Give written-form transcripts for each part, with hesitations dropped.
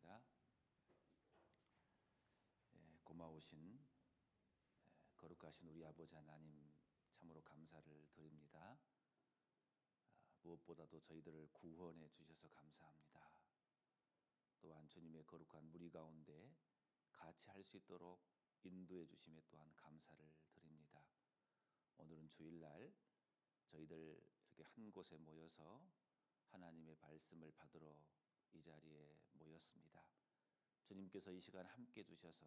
기도하겠습니다. 고마우신 거룩하신 우리 아버지 하나님, 참으로 감사를 드립니다. 무엇보다도 저희들을 구원해 주셔서 감사합니다. 또한 주님의 거룩한 무리 가운데 같이 할 수 있도록 인도해 주심에 또한 감사를 드립니다. 오늘은 주일날 저희들 이렇게 한 곳에 모여서 하나님의 말씀을 받으러 이 자리에 모였습니다. 주님께서 이 시간 함께 주셔서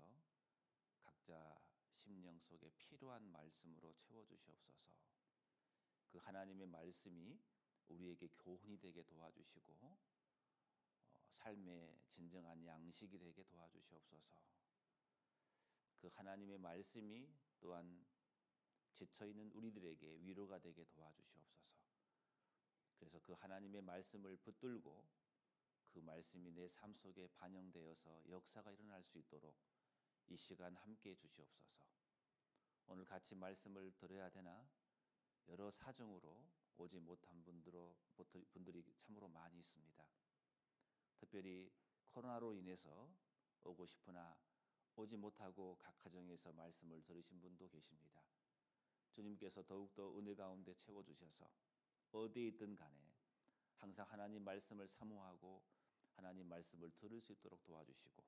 각자 심령 속에 필요한 말씀으로 채워주시옵소서. 그 하나님의 말씀이 우리에게 교훈이 되게 도와주시고 삶의 진정한 양식이 되게 도와주시옵소서. 그 하나님의 말씀이 또한 지쳐있는 우리들에게 위로가 되게 도와주시옵소서. 그래서 그 하나님의 말씀을 붙들고 그 말씀이 내 삶 속에 반영되어서 역사가 일어날 수 있도록 이 시간 함께해 주시옵소서. 오늘 같이 말씀을 들어야 되나 여러 사정으로 오지 못한 분들이 참으로 많이 있습니다. 특별히 코로나로 인해서 오고 싶으나 오지 못하고 각 가정에서 말씀을 들으신 분도 계십니다. 주님께서 더욱더 은혜 가운데 채워주셔서 어디에 있든 간에 항상 하나님 말씀을 사모하고 하나님 말씀을 들을 수 있도록 도와주시고,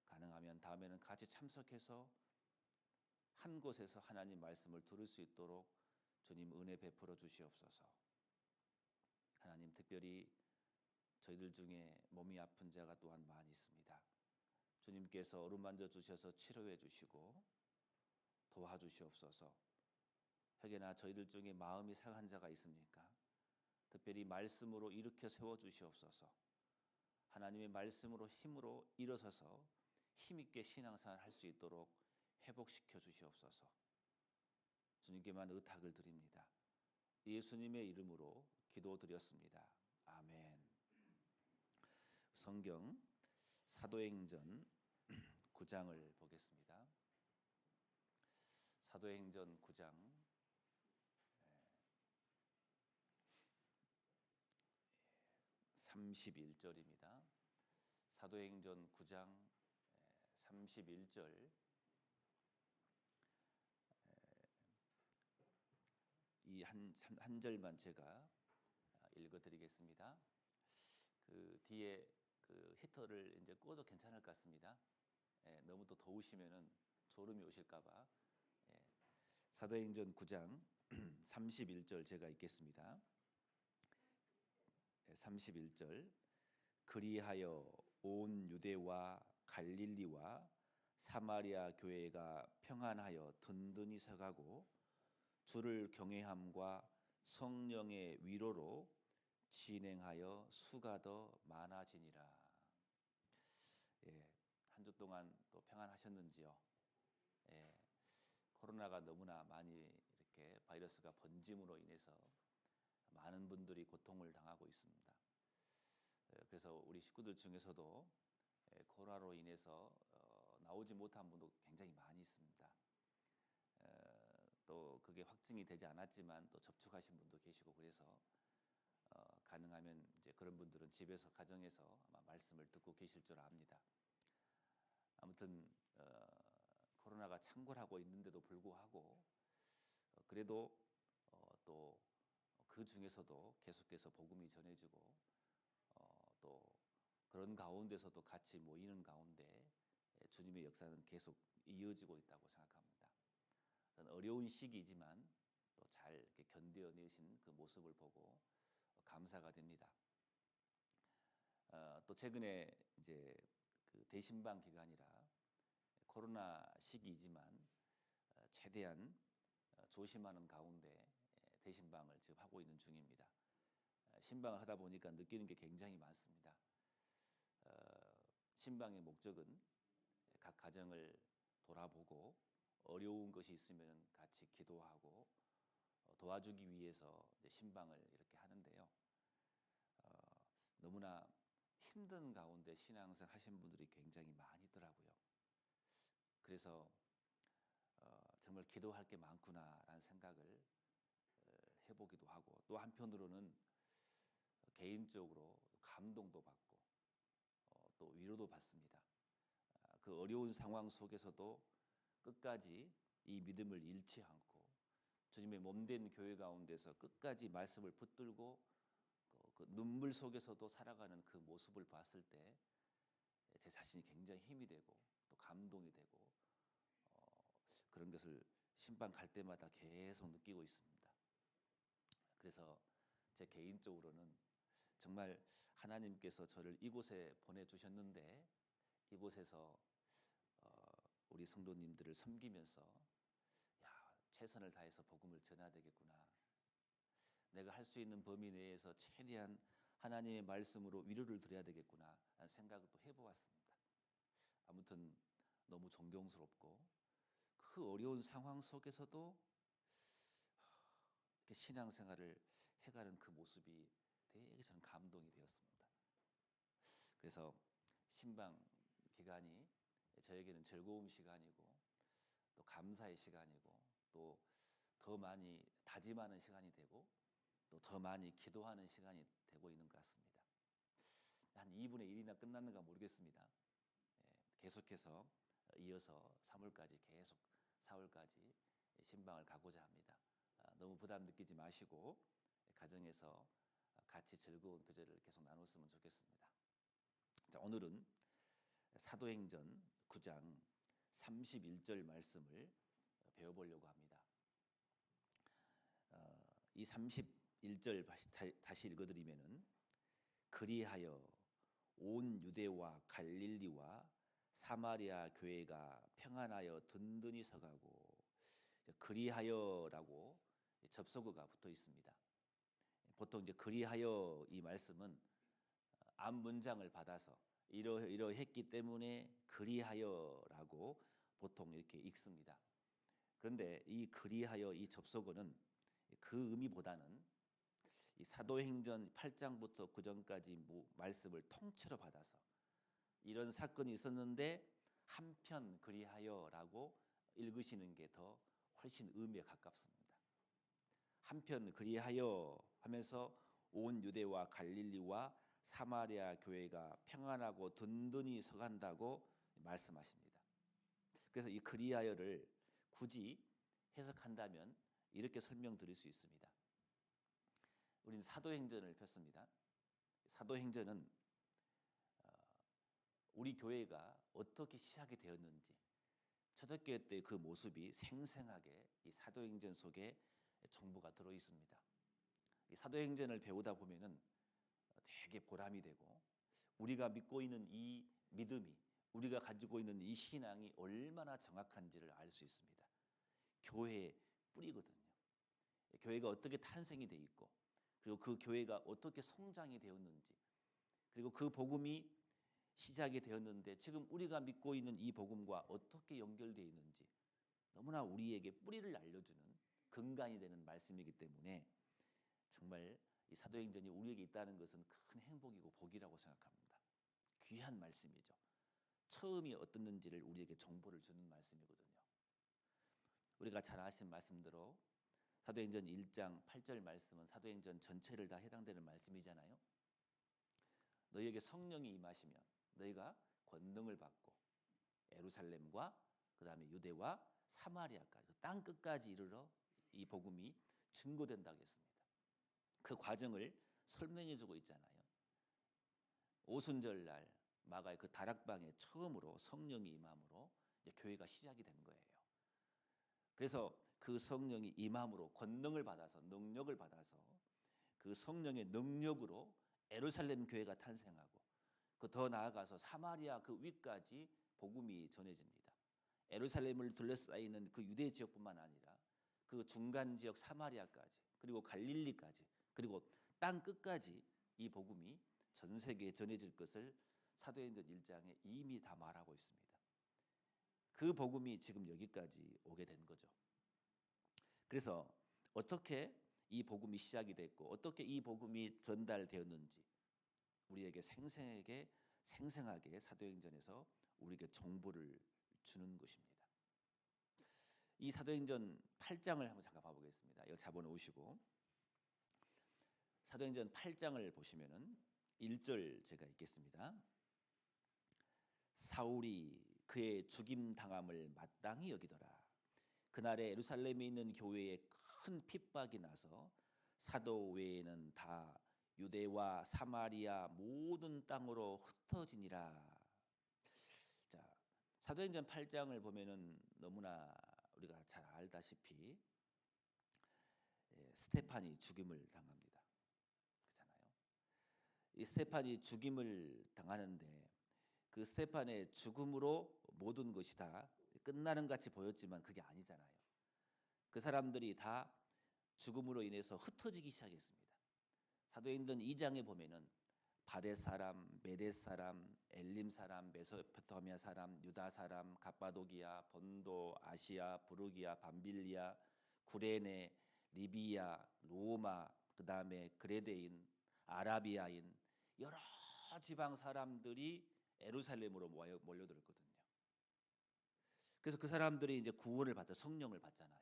가능하면 다음에는 같이 참석해서 한 곳에서 하나님 말씀을 들을 수 있도록 주님 은혜 베풀어 주시옵소서. 하나님, 특별히 저희들 중에 몸이 아픈 자가 또한 많이 있습니다. 주님께서 어루만져 주셔서 치료해 주시고 도와주시옵소서. 혹여나 저희들 중에 마음이 상한 자가 있습니까? 특별히 말씀으로 일으켜 세워 주시옵소서. 하나님의 말씀으로 힘으로 일어서서 힘있게 신앙생활 할 수 있도록 회복시켜 주시옵소서. 주님께만 의탁을 드립니다. 예수님의 이름으로 기도드렸습니다. 아멘. 성경 사도행전 9장을 보겠습니다. 사도행전 9장 31절입니다. 사도행전 9장 31절, 이 한 절만 제가 읽어드리겠습니다. 그 뒤에 그 히터를 이제 꺼도 괜찮을 것 같습니다. 너무 또 더우시면은 졸음이 오실까봐. 사도행전 9장 31절 제가 읽겠습니다. 31절, 그리하여 온 유대와 갈릴리와 사마리아 교회가 평안하여 든든히 서가고 주를 경외함과 성령의 위로로 진행하여 수가 더 많아지니라. 한 주 동안 또 평안하셨는지요? 코로나가 너무나 많이 이렇게 바이러스가 번짐으로 인해서 많은 분들이 고통을 당하고 있습니다. 그래서 우리 식구들 중에서도 코로나로 인해서 나오지 못한 분도 굉장히 많이 있습니다. 또 그게 확증이 되지 않았지만 또 접촉하신 분도 계시고, 그래서 가능하면 이제 그런 분들은 집에서 가정에서 아마 말씀을 듣고 계실 줄 압니다. 아무튼 코로나가 창궐하고 있는데도 불구하고 그래도 또 그 중에서도 계속해서 복음이 전해지고 또 그런 가운데서도 같이 모이는 가운데 주님의 역사는 계속 이어지고 있다고 생각합니다. 어려운 시기이지만 또 잘 이렇게 견뎌내신 그 모습을 보고 감사가 됩니다. 또 최근에 이제 그 대신방 기간이라 코로나 시기이지만 최대한 조심하는 가운데 대신방을 지금 하고 있는 중입니다. 신방을 하다 보니까 느끼는 게 굉장히 많습니다. 신방의 목적은 각 가정을 돌아보고 어려운 것이 있으면 같이 기도하고 도와주기 위해서 신방을 이렇게 하는데요. 너무나 힘든 가운데 신앙생활 하신 분들이 굉장히 많이더라고요. 그래서 정말 기도할 게 많구나라는 생각을 해보기도 하고, 또 한편으로는 개인적으로 감동도 받고 또 위로도 받습니다. 그 어려운 상황 속에서도 끝까지 이 믿음을 잃지 않고 주님의 몸된 교회 가운데서 끝까지 말씀을 붙들고 그 눈물 속에서도 살아가는 그 모습을 봤을 때 제 자신이 굉장히 힘이 되고 또 감동이 되고 그런 것을 신방 갈 때마다 계속 느끼고 있습니다. 그래서 제 개인적으로는 정말 하나님께서 저를 이곳에 보내주셨는데 이곳에서 우리 성도님들을 섬기면서 최선을 다해서 복음을 전해야 되겠구나. 내가 할 수 있는 범위 내에서 최대한 하나님의 말씀으로 위로를 드려야 되겠구나 라는 생각을 또 해보았습니다. 아무튼 너무 존경스럽고 그 어려운 상황 속에서도 이렇게 신앙생활을 해가는 그 모습이 되게 저는 감동이 되었습니다. 그래서 신방 기간이 저에게는 즐거운 시간이고 또 감사의 시간이고 또 더 많이 다짐하는 시간이 되고 또 더 많이 기도하는 시간이 되고 있는 것 같습니다. 한 2분의 1이나 끝났는가 모르겠습니다. 계속해서 이어서 3월까지 계속 4월까지 신방을 가고자 합니다. 너무 부담 느끼지 마시고 가정에서 같이 즐거운 교제를 계속 나눴으면 좋겠습니다. 자, 오늘은 사도행전 9장 31절 말씀을 배워보려고 합니다. 이 31절 다시 읽어드리면은 그리하여 온 유대와 갈릴리와 사마리아 교회가 평안하여 든든히 서가고 그리하여라고 접속어가 붙어 있습니다. 보통 이제 그리하여 이 말씀은 앞 문장을 받아서 이러했기 때문에 그리하여라고 보통 이렇게 읽습니다. 그런데 이 그리하여 이 접속어는 그 의미보다는 이 사도행전 8장부터 9장까지 말씀을 통째로 받아서 이런 사건이 있었는데 한편 그리하여라고 읽으시는 게 더 훨씬 의미에 가깝습니다. 한편 그리하여 하면서 온 유대와 갈릴리와 사마리아 교회가 평안하고 든든히 서간다고 말씀하십니다. 그래서 이 그리하여를 굳이 해석한다면 이렇게 설명드릴 수 있습니다. 우리는 사도행전을 폈습니다. 사도행전은 우리 교회가 어떻게 시작이 되었는지 초대교회 때 그 모습이 생생하게 이 사도행전 속에 정보가 들어 있습니다. 이 사도행전을 배우다 보면은 되게 보람이 되고 우리가 믿고 있는 이 믿음이 우리가 가지고 있는 이 신앙이 얼마나 정확한지를 알 수 있습니다. 교회의 뿌리거든요. 교회가 어떻게 탄생이 돼 있고 그리고 그 교회가 어떻게 성장이 되었는지 그리고 그 복음이 시작이 되었는데 지금 우리가 믿고 있는 이 복음과 어떻게 연결되어 있는지 너무나 우리에게 뿌리를 알려주는 근간이 되는 말씀이기 때문에 정말 이 사도행전이 우리에게 있다는 것은 큰 행복이고 복이라고 생각합니다. 귀한 말씀이죠. 처음이 어떻는지를 우리에게 정보를 주는 말씀이거든요. 우리가 잘 아시는 말씀대로 사도행전 1장 8절 말씀은 사도행전 전체를 다 해당되는 말씀이잖아요. 너희에게 성령이 임하시면 너희가 권능을 받고 예루살렘과 그 다음에 유대와 사마리아까지 땅 끝까지 이르러 이 복음이 증거된다고 했습니다. 그 과정을 설명해주고 있잖아요. 오순절날 마가의 그 다락방에 처음으로 성령이 임함으로 이제 교회가 시작이 된 거예요. 그래서 그 성령이 임함으로 권능을 받아서 능력을 받아서 그 성령의 능력으로 예루살렘 교회가 탄생하고 그 더 나아가서 사마리아 그 위까지 복음이 전해집니다. 예루살렘을 둘러싸이는 그 유대 지역뿐만 아니라 그 중간 지역 사마리아까지 그리고 갈릴리까지 그리고 땅 끝까지 이 복음이 전 세계에 전해질 것을 사도행전 1장에 이미 다 말하고 있습니다. 그 복음이 지금 여기까지 오게 된 거죠. 그래서 어떻게 이 복음이 시작이 됐고 어떻게 이 복음이 전달되었는지 우리에게 생생하게 사도행전에서 우리에게 정보를 주는 것입니다. 이 사도행전 8장을 한번 잠깐 봐보겠습니다. 이거 잡아놓으시고 사도행전 8장을 보시면은 1절 제가 읽겠습니다. 사울이 그의 죽임 당함을 마땅히 여기더라. 그날에 예루살렘에 있는 교회에 큰 핍박이 나서 사도 외에는 다 유대와 사마리아 모든 땅으로 흩어지니라. 자, 사도행전 8장을 보면은 너무나 우리가 잘 알다시피 스테판이 죽임을 당합니다. 그렇잖아요. 이 스테판이 죽임을 당하는데 그 스테판의 죽음으로 모든 것이 다 끝나는 같이 보였지만 그게 아니잖아요. 그 사람들이 다 죽음으로 인해서 흩어지기 시작했습니다. 사도행전 2장에 보면은 바데 사람, 메데 사람, 엘림 사람, 메소포타미아 사람, 유다 사람, 갑바도기아, 본도, 아시아, 부르기아, 밤빌리아, 구레네, 리비아, 로마, 그다음에 그레데인, 아라비아인 여러 지방 사람들이 예루살렘으로 몰려들었거든요. 그래서 그 사람들이 이제 구원을 받아 성령을 받잖아요.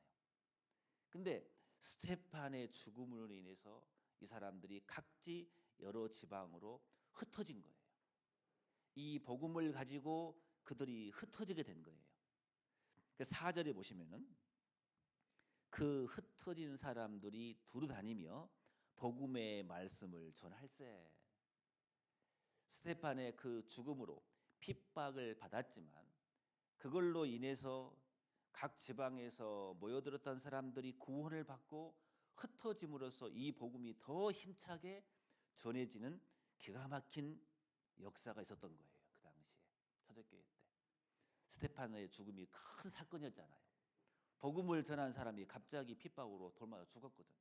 근데 스테판의 죽음으로 인해서 이 사람들이 각지 여러 지방으로 흩어진 거예요. 이 복음을 가지고 그들이 흩어지게 된 거예요. 그 4절에 보시면은 그 흩어진 사람들이 두루 다니며 복음의 말씀을 전할세. 스테판의 그 죽음으로 핍박을 받았지만 그걸로 인해서 각 지방에서 모여들었던 사람들이 구원을 받고 흩어짐으로써 이 복음이 더 힘차게 전해지는 기가 막힌 역사가 있었던 거예요. 그 당시에 초대교회 때 스테판의 죽음이 큰 사건이었잖아요. 복음을 전한 사람이 갑자기 핍박으로 돌맞아 죽었거든요.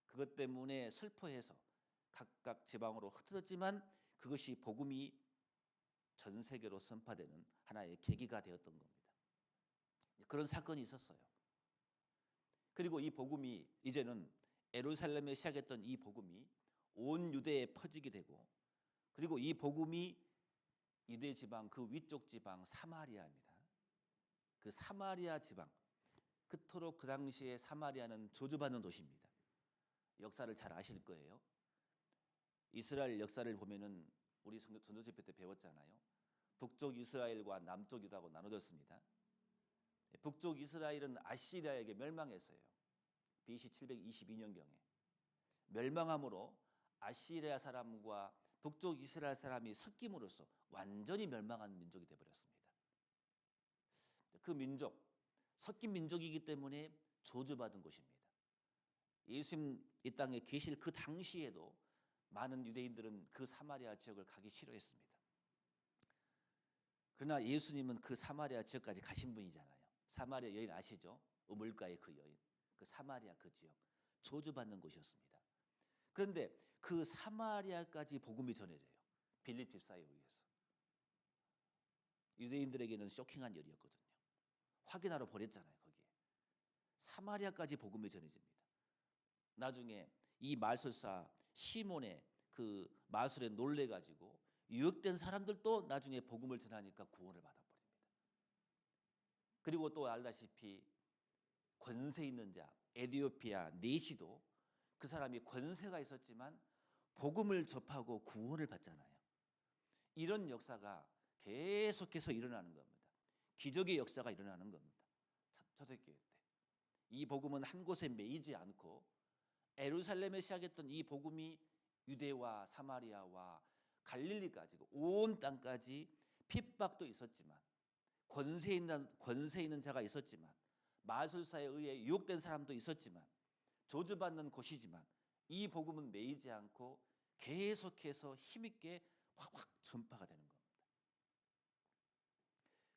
그것 때문에 슬퍼해서 각각 지방으로 흩어졌지만 그것이 복음이 전 세계로 선포되는 하나의 계기가 되었던 겁니다. 그런 사건이 있었어요. 그리고 이 복음이 이제는 예루살렘에 시작했던 이 복음이 온 유대에 퍼지게 되고 그리고 이 복음이 유대 지방 그 위쪽 지방 사마리아입니다. 그 사마리아 지방 그토록 그 당시에 사마리아는 저주받는 도시입니다. 역사를 잘 아실 거예요. 이스라엘 역사를 보면은 우리 전도집회 때 배웠잖아요. 북쪽 이스라엘과 남쪽 유다하고 나눠졌습니다. 북쪽 이스라엘은 아시리아에게 멸망했어요. BC 722년경에 멸망함으로 아시리아 사람과 북쪽 이스라엘 사람이 섞임으로써 완전히 멸망한 민족이 되어버렸습니다. 그 민족, 섞인 민족이기 때문에 저주받은 곳입니다. 예수님 이 땅에 계실 그 당시에도 많은 유대인들은 그 사마리아 지역을 가기 싫어했습니다. 그러나 예수님은 그 사마리아 지역까지 가신 분이잖아요. 사마리아 여인 아시죠? 우물가의 그 여인, 그 사마리아 그 지역 저주받는 곳이었습니다. 그런데 그 사마리아까지 복음이 전해져요. 빌립 집사에 의해서. 유대인들에게는 쇼킹한 일이었거든요. 확인하러 보냈잖아요. 거기에 사마리아까지 복음이 전해집니다. 나중에 이 마술사 시몬의 그 마술에 놀래가지고 유혹된 사람들도 나중에 복음을 전하니까 구원을 받아버립니다. 그리고 또 알다시피 권세 있는 자 에디오피아 네시도 그 사람이 권세가 있었지만 복음을 접하고 구원을 받잖아요. 이런 역사가 계속해서 일어나는 겁니다. 기적의 역사가 일어나는 겁니다. 초대교회 때 이 복음은 한 곳에 매이지 않고 예루살렘에 시작했던 이 복음이 유대와 사마리아와 갈릴리까지 온 땅까지 핍박도 있었지만 권세 있는 자가 있었지만 마술사에 의해 유혹된 사람도 있었지만 저주받는 곳이지만 이 복음은 매이지 않고 계속해서 힘있게 확확 전파가 되는 겁니다.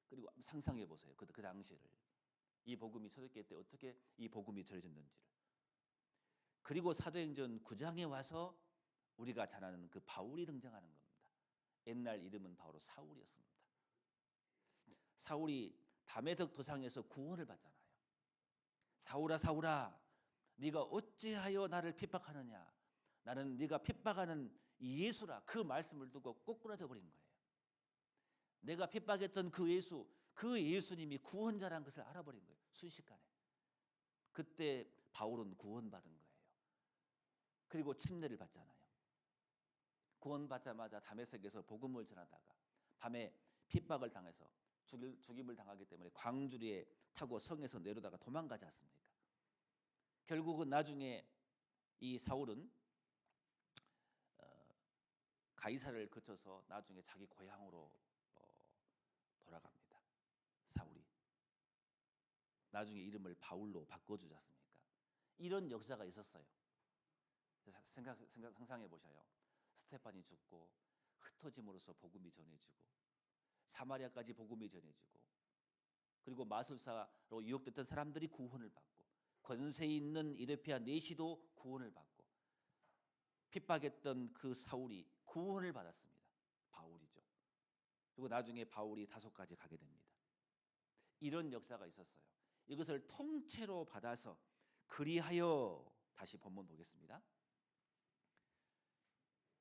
그리고 상상해 보세요. 그 당시를 이 복음이 초대교회 때 어떻게 이 복음이 전해졌는지를. 그리고 사도행전 9장에 와서 우리가 잘 아는 그 바울이 등장하는 겁니다. 옛날 이름은 바로 사울이었습니다. 사울이 다메섹 도상에서 구원을 받잖아요. 사울아 사울아 네가 어찌하여 나를 핍박하느냐. 나는 네가 핍박하는 예수라. 그 말씀을 듣고 꼬꾸라져 버린 거예요. 내가 핍박했던 그 예수, 그 예수님이 구원자라는 것을 알아버린 거예요. 순식간에. 그때 바울은 구원받은 거예요. 그리고 침례를 받잖아요. 구원받자마자 다메섹에서 복음을 전하다가 밤에 핍박을 당해서 죽임을 당하기 때문에 광주리에 타고 성에서 내려다가 도망가지 않습니까? 결국은 나중에 이 사울은 가이사를 거쳐서 나중에 자기 고향으로 돌아갑니다. 사울이 나중에 이름을 바울로 바꿔주지 않습니까? 이런 역사가 있었어요. 상상해 보셔요. 스테판이 죽고 흩어짐으로써 복음이 전해지고 사마리아까지 복음이 전해지고 그리고 마술사로 유혹됐던 사람들이 구원을 받고 권세 있는 이레피아 내시도 구원을 받고 핍박했던 그 사울이 구원을 받았습니다. 바울이죠. 그리고 나중에 바울이 다소까지 가게 됩니다. 이런 역사가 있었어요. 이것을 통째로 받아서 그리하여 다시 본문 보겠습니다.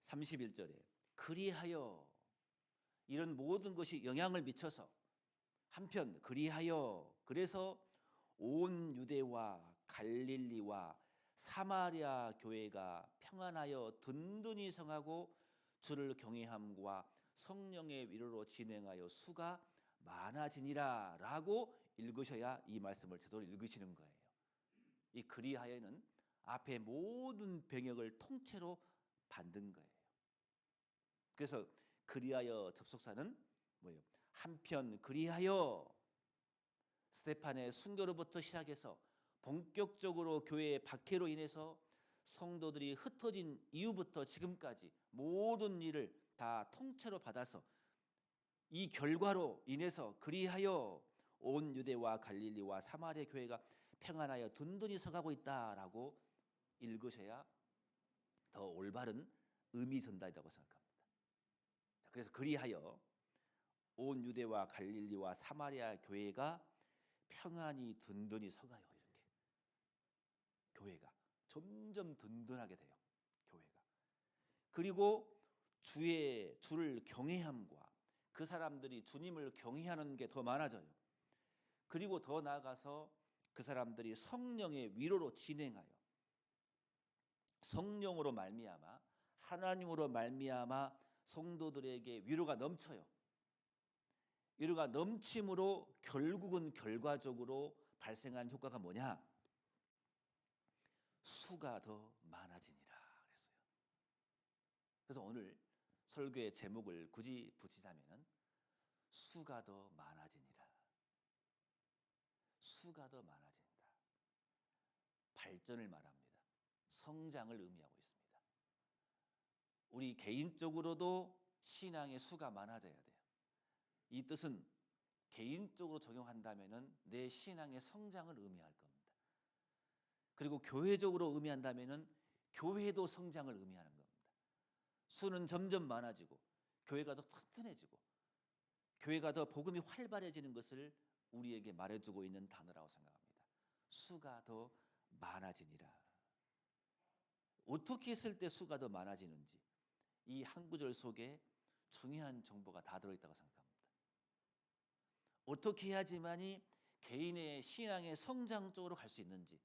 31절에 그리하여 이런 모든 것이 영향을 미쳐서 한편 그리하여 그래서 온 유대와 갈릴리와 사마리아 교회가 평안하여 든든히 성하고 주를 경외함과 성령의 위로로 진행하여 수가 많아지니라 라고 읽으셔야 이 말씀을 제대로 읽으시는 거예요. 이 그리하여는 앞에 모든 병역을 통째로 받는 거예요. 그래서 그리하여 접속사는 뭐예요? 한편 그리하여 스테판의 순교로부터 시작해서 본격적으로 교회의 박해로 인해서 성도들이 흩어진 이후부터 지금까지 모든 일을 다 통째로 받아서 이 결과로 인해서 그리하여 온 유대와 갈릴리와 사마리아 교회가 평안하여 든든히 서가고 있다라고 읽으셔야 더 올바른 의미 전달이라고 생각합니다. 그래서 그리하여 온 유대와 갈릴리와 사마리아 교회가 평안히 든든히 서가요. 이렇게 교회가 점점 든든하게 돼요. 교회가. 그리고 주를 경외함과 그 사람들이 주님을 경외하는 게 더 많아져요. 그리고 더 나아가서 그 사람들이 성령의 위로로 진행하여 성령으로 말미암아 하나님으로 말미암아 성도들에게 위로가 넘쳐요. 위로가 넘침으로 결국은 결과적으로 발생한 효과가 뭐냐? 수가 더 많아지니라 그랬어요. 그래서 오늘 설교의 제목을 굳이 붙이자면은 수가 더 많아지니라. 수가 더 많아진다. 발전을 말합니다. 성장을 의미하고 있습니다. 우리 개인적으로도 신앙의 수가 많아져야 돼요. 이 뜻은 개인적으로 적용한다면은 내 신앙의 성장을 의미할 겁니다. 그리고 교회적으로 의미한다면은 교회도 성장을 의미하는 겁니다. 수는 점점 많아지고 교회가 더 튼튼해지고 교회가 더 복음이 활발해지는 것을 우리에게 말해주고 있는 단어라고 생각합니다. 수가 더 많아지니라. 어떻게 했을 때 수가 더 많아지는지 이 한 구절 속에 중요한 정보가 다 들어있다고 생각합니다. 어떻게 해야지만이 개인의 신앙의 성장 쪽으로 갈 수 있는지,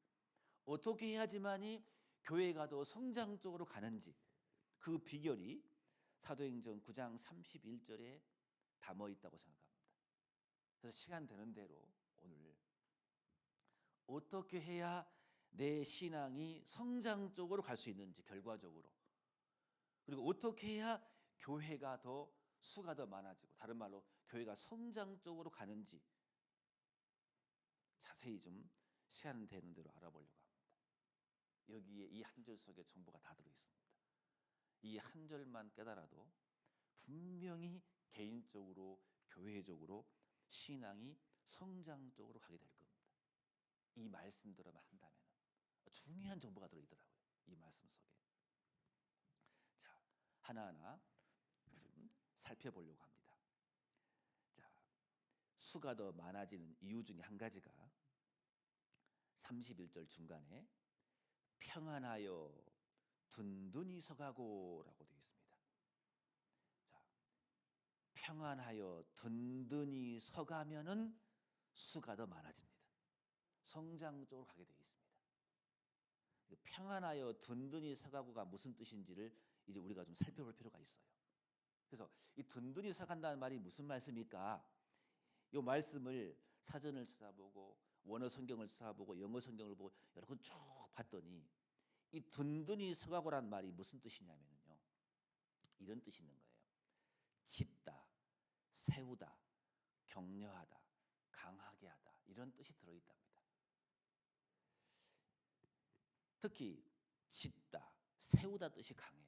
어떻게 해야지만이 교회가 더 성장 쪽으로 가는지 그 비결이 사도행전 9장 31절에 담아 있다고 생각합니다. 그래서 시간 되는 대로 오늘 어떻게 해야 내 신앙이 성장 쪽으로 갈 수 있는지 결과적으로, 그리고 어떻게 해야 교회가 더 수가 더 많아지고 다른 말로 교회가 성장 쪽으로 가는지 자세히 좀 시간 되는 대로 알아보려고 합니다. 여기에 이 한 절 속에 정보가 다 들어있습니다. 이 한 절만 깨달아도 분명히 개인적으로 교회적으로 신앙이 성장 쪽으로 가게 될 겁니다. 이 말씀대로만 한다면 중요한 정보가 들어있더라고요. 이 말씀 속에. 자, 하나하나 좀 살펴보려고 합니다. 자, 수가 더 많아지는 이유 중에 한 가지가 31절 중간에 평안하여 든든히 서가고라고 되어 있습니다. 자, 평안하여 든든히 서가면은 수가 더 많아집니다. 성장 쪽으로 가게 되어 있습니다. 평안하여 든든히 서가고가 무슨 뜻인지를 이제 우리가 좀 살펴볼 필요가 있어요. 그래서 이 든든히 서간다는 말이 무슨 말씀일까? 이 말씀을 사전을 찾아보고 원어 성경을 찾아보고 영어 성경을 보고 여러 권 쭉 봤더니 이 든든히 서가고란 말이 무슨 뜻이냐면요, 이런 뜻이 있는 거예요. 짓다, 세우다, 격려하다, 강하게 하다, 이런 뜻이 들어있답니다. 특히 짓다, 세우다 뜻이 강해요.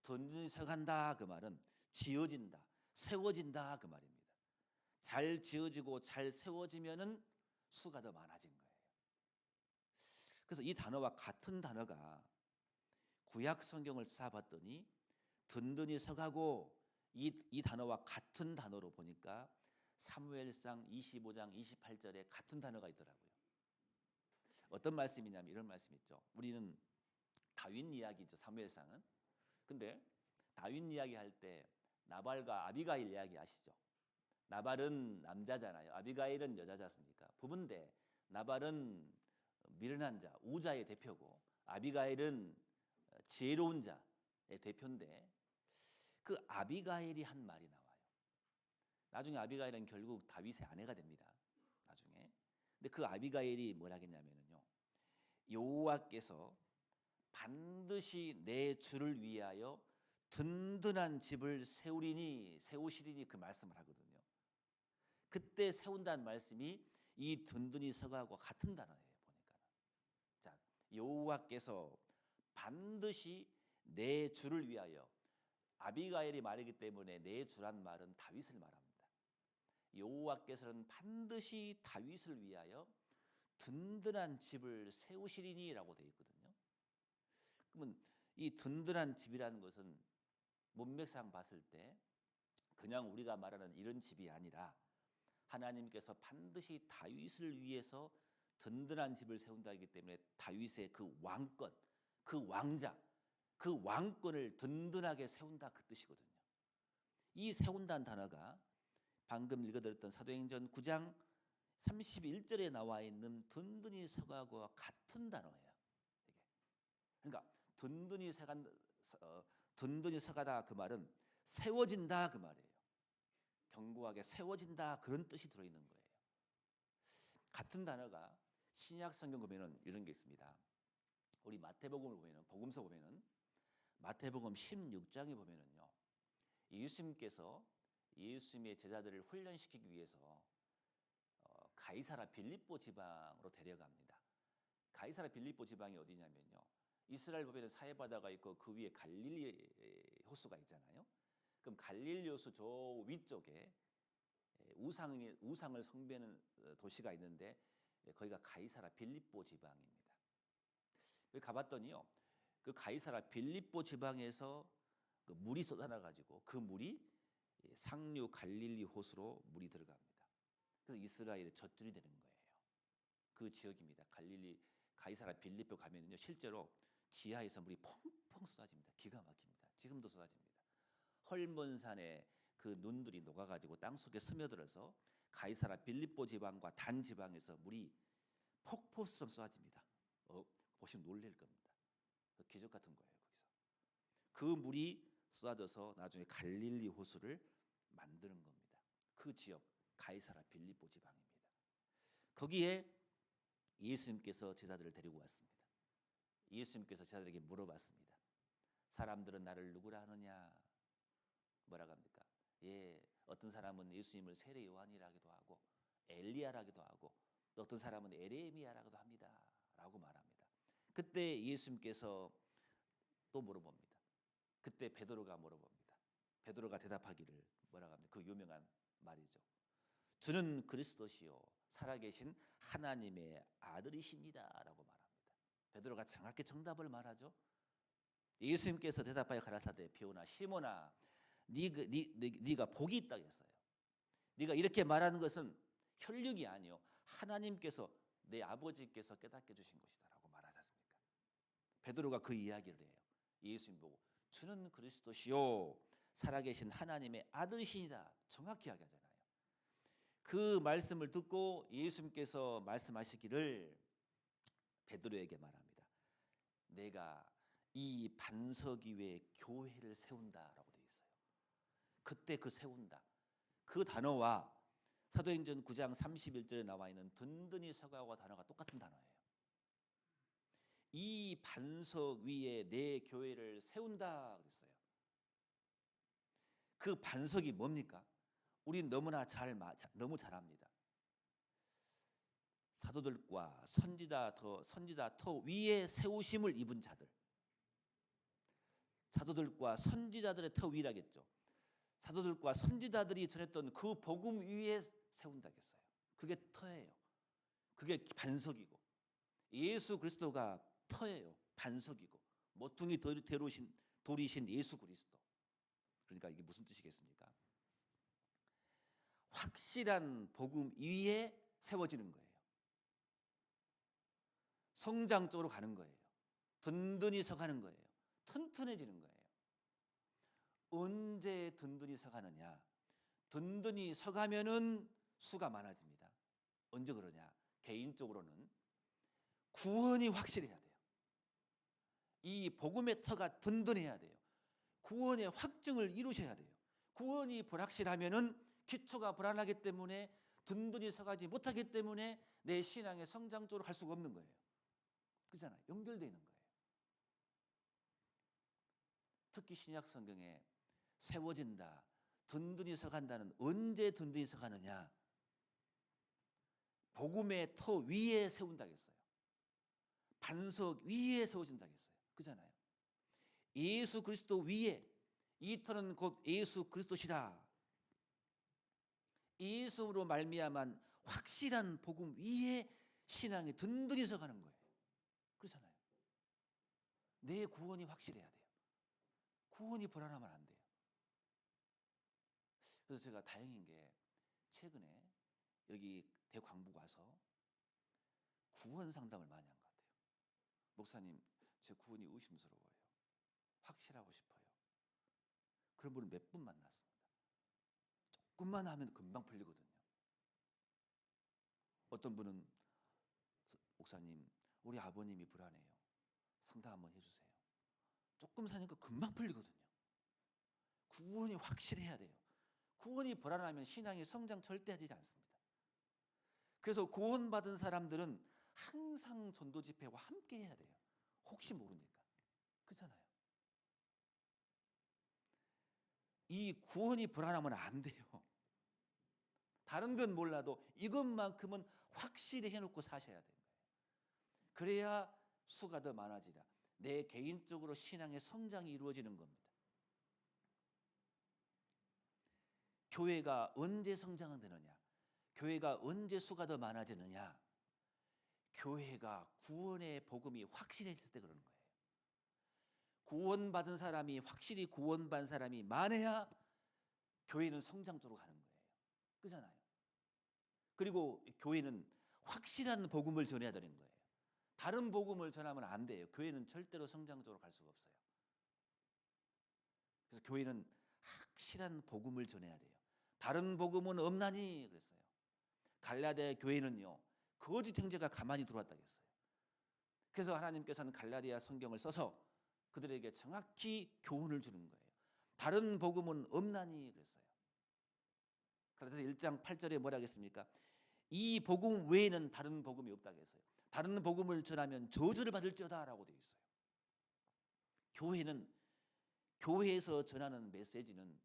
든든히 서간다 그 말은 지어진다, 세워진다 그 말입니다. 잘 지어지고 잘 세워지면은 수가 더 많아진 거예요. 그래서 이 단어와 같은 단어가 구약 성경을 찾아봤더니 든든히 서가고 이 단어와 같은 단어로 보니까 사무엘상 25장 28절에 같은 단어가 있더라고요. 어떤 말씀이냐면 이런 말씀이 있죠. 우리는 다윗 이야기죠, 사무엘상은. 근데 다윗 이야기 할 때 나발과 아비가일 이야기 아시죠? 나발은 남자잖아요. 아비가일은 여자지 않습니까? 부부인데 나발은 미련한 자, 우자의 대표고 아비가일은 지혜로운 자의 대표인데 그 아비가일이 한 말이 나와요. 나중에 아비가일은 결국 다윗의 아내가 됩니다. 나중에. 근데 그 아비가일이 뭐라 했냐면요, 여호와께서 반드시 내 주를 위하여 든든한 집을 세우시리니 그 말씀을 하거든요. 그때 세운다는 말씀이 이 든든히 서가고 같은 단어예요. 보니까. 자, 여호와께서 반드시 내 주를 위하여, 아비가일이 말이기 때문에 내 주란 말은 다윗을 말합니다. 여호와께서는 반드시 다윗을 위하여 든든한 집을 세우시리니라고 되어 있거든요. 그러면 이 든든한 집이라는 것은 문맥상 봤을 때 그냥 우리가 말하는 이런 집이 아니라 하나님께서 반드시 다윗을 위해서 든든한 집을 세운다기 때문에 다윗의 그 왕권, 그 왕자, 그 왕권을 든든하게 세운다 그 뜻이거든요. 이 세운다는 단어가 방금 읽어드렸던 사도행전 9장 31절에 나와 있는 든든히 서가고와 같은 단어예요. 그러니까 든든히 서가다 그 말은 세워진다 그 말이에요. 견고하게 세워진다 그런 뜻이 들어있는 거예요. 같은 단어가 신약 성경 보면은 이런 게 있습니다. 우리 마태복음을 보면은, 복음서 보면은 마태복음 16장에 보면은요, 예수님께서 예수님의 제자들을 훈련시키기 위해서 가이사라 빌립보 지방으로 데려갑니다. 가이사라 빌립보 지방이 어디냐면요, 이스라엘 보면은 사해바다가 있고 그 위에 갈릴리 호수가 있잖아요. 그럼 갈릴리 호수 저 위쪽에 우상을 숭배하는 도시가 있는데 거기가 가이사라 빌립보 지방입니다. 여기 가봤더니요, 그 가이사라 빌립보 지방에서 그 물이 쏟아나가지고 그 물이 상류 갈릴리 호수로 물이 들어갑니다. 그래서 이스라엘의 젖줄이 되는 거예요. 그 지역입니다. 가이사라 빌립보 가면은요, 실제로 지하에서 물이 펑펑 쏟아집니다. 기가 막힙니다. 지금도 쏟아집니다. 헐몬산에 그 눈들이 녹아가지고 땅 속에 스며들어서 가이사라 빌립보 지방과 단 지방에서 물이 폭포수처럼 쏟아집니다. 보시면 놀랄 겁니다. 기적 같은 거예요. 거기서 그 물이 쏟아져서 나중에 갈릴리 호수를 만드는 겁니다. 그 지역 가이사라 빌립보 지방입니다. 거기에 예수님께서 제자들을 데리고 왔습니다. 예수님께서 제자들에게 물어봤습니다. 사람들은 나를 누구라 하느냐? 뭐라고 합니까? 어떤 사람은 예수님을 세례 요한이라기도 하고 엘리야라기도 하고 또 어떤 사람은 에레미야라고도 합니다. 라고 말합니다. 그때 예수님께서 또 물어봅니다. 그때 베드로가 물어봅니다. 베드로가 대답하기를 뭐라고 합니까? 그 유명한 말이죠. 주는 그리스도시요 살아계신 하나님의 아들이십니다. 라고 말합니다. 베드로가 정확히 정답을 말하죠. 예수님께서 대답하여 가라사대 비오나 시몬아 네가 복이 있다 했어요. 네가 이렇게 말하는 것은 혈육이 아니요 하나님께서 내 아버지께서 깨닫게 주신 것이다라고 말하지 않습니까? 베드로가 그 이야기를 해요. 예수님 보고 주는 그리스도시요 살아계신 하나님의 아들이시니다 정확히 이야기하잖아요. 그 말씀을 듣고 예수님께서 말씀하시기를 베드로에게 말합니다. 내가 이 반석 위에 교회를 세운다라고 되어 있어요. 그때 그 세운다. 그 단어와 사도행전 9장 31절에 나와 있는 든든히 서가고 단어가 똑같은 단어예요. 이 반석 위에 내 교회를 세운다 그랬어요. 그 반석이 뭡니까? 우린 너무나 너무 잘 압니다. 사도들과 선지자 터 위에 세우심을 입은 자들. 사도들과 선지자들의 터 위라겠죠. 사도들과 선지자들이 전했던 그 복음 위에 세운다겠어요. 그게 터예요. 그게 반석이고 예수 그리스도가 터예요. 반석이고 모퉁이 돌이신 예수 그리스도. 그러니까 이게 무슨 뜻이겠습니까? 확실한 복음 위에 세워지는 거예요. 성장 쪽으로 가는 거예요. 든든히 서가는 거예요. 튼튼해지는 거예요. 언제 든든히 서가느냐? 든든히 서가면은 수가 많아집니다. 언제 그러냐? 개인적으로는 구원이 확실해야 돼요. 이 복음의 터가 든든해야 돼요. 구원의 확증을 이루셔야 돼요. 구원이 불확실하면은 기초가 불안하기 때문에 든든히 서가지 못하기 때문에 내 신앙의 성장 쪽으로 갈 수가 없는 거예요. 그렇잖아요. 연결되어 있는 거예요. 특히 신약 성경에 세워진다, 든든히 서간다는 언제 든든히 서가느냐? 복음의 터 위에 세운다겠어요. 반석 위에 세워진다겠어요. 그잖아요. 예수 그리스도 위에, 이 터는 곧 예수 그리스도시라. 예수로 말미암은 확실한 복음 위에 신앙이 든든히 서가는 거예요. 그렇잖아요. 내 구원이 확실해야 돼요. 구원이 불안하면 안 돼요. 그래서 제가 다행인 게 최근에 여기 대광부 가서 구원 상담을 많이 한 것 같아요. 목사님, 제 구원이 의심스러워요. 확실하고 싶어요. 그런 분을 몇 분 만났습니다. 조금만 하면 금방 풀리거든요. 어떤 분은 목사님, 우리 아버님이 불안해요. 상담 한번 해주세요. 조금 사니까 금방 풀리거든요. 구원이 확실해야 돼요. 구원이 불안하면 신앙이 성장 절대 하지 않습니다. 그래서 구원받은 사람들은 항상 전도 집회와 함께 해야 돼요. 혹시 모르니까. 그렇잖아요. 이 구원이 불안하면 안 돼요. 다른 건 몰라도 이것만큼은 확실히 해놓고 사셔야 되는 거예요. 그래야 수가 더 많아지라. 내 개인적으로 신앙의 성장이 이루어지는 겁니다. 교회가 언제 성장은 되느냐? 교회가 언제 수가 더 많아지느냐? 교회가 구원의 복음이 확실했을 때 그러는 거예요. 구원받은 사람이 확실히 구원받은 사람이 많아야 교회는 성장 쪽으로 가는 거예요. 그렇잖아요. 그리고 교회는 확실한 복음을 전해야 되는 거예요. 다른 복음을 전하면 안 돼요. 교회는 절대로 성장적으로 갈 수가 없어요. 그래서 교회는 확실한 복음을 전해야 돼요. 다른 복음은 없나니 그랬어요. 갈라디아 교회는요, 거짓 형제가 가만히 들어왔다 그랬어요. 그래서 하나님께서는 갈라디아 성경을 써서 그들에게 정확히 교훈을 주는 거예요. 다른 복음은 없나니 그랬어요. 그래서 1장 8절에 뭐라 했습니까? 이 복음 외에는 다른 복음이 없다고 했어요. 다른 복음을 전하면 저주를 받을지어다라고 되어 있어요. 교회는 교회에서 전하는 메시지는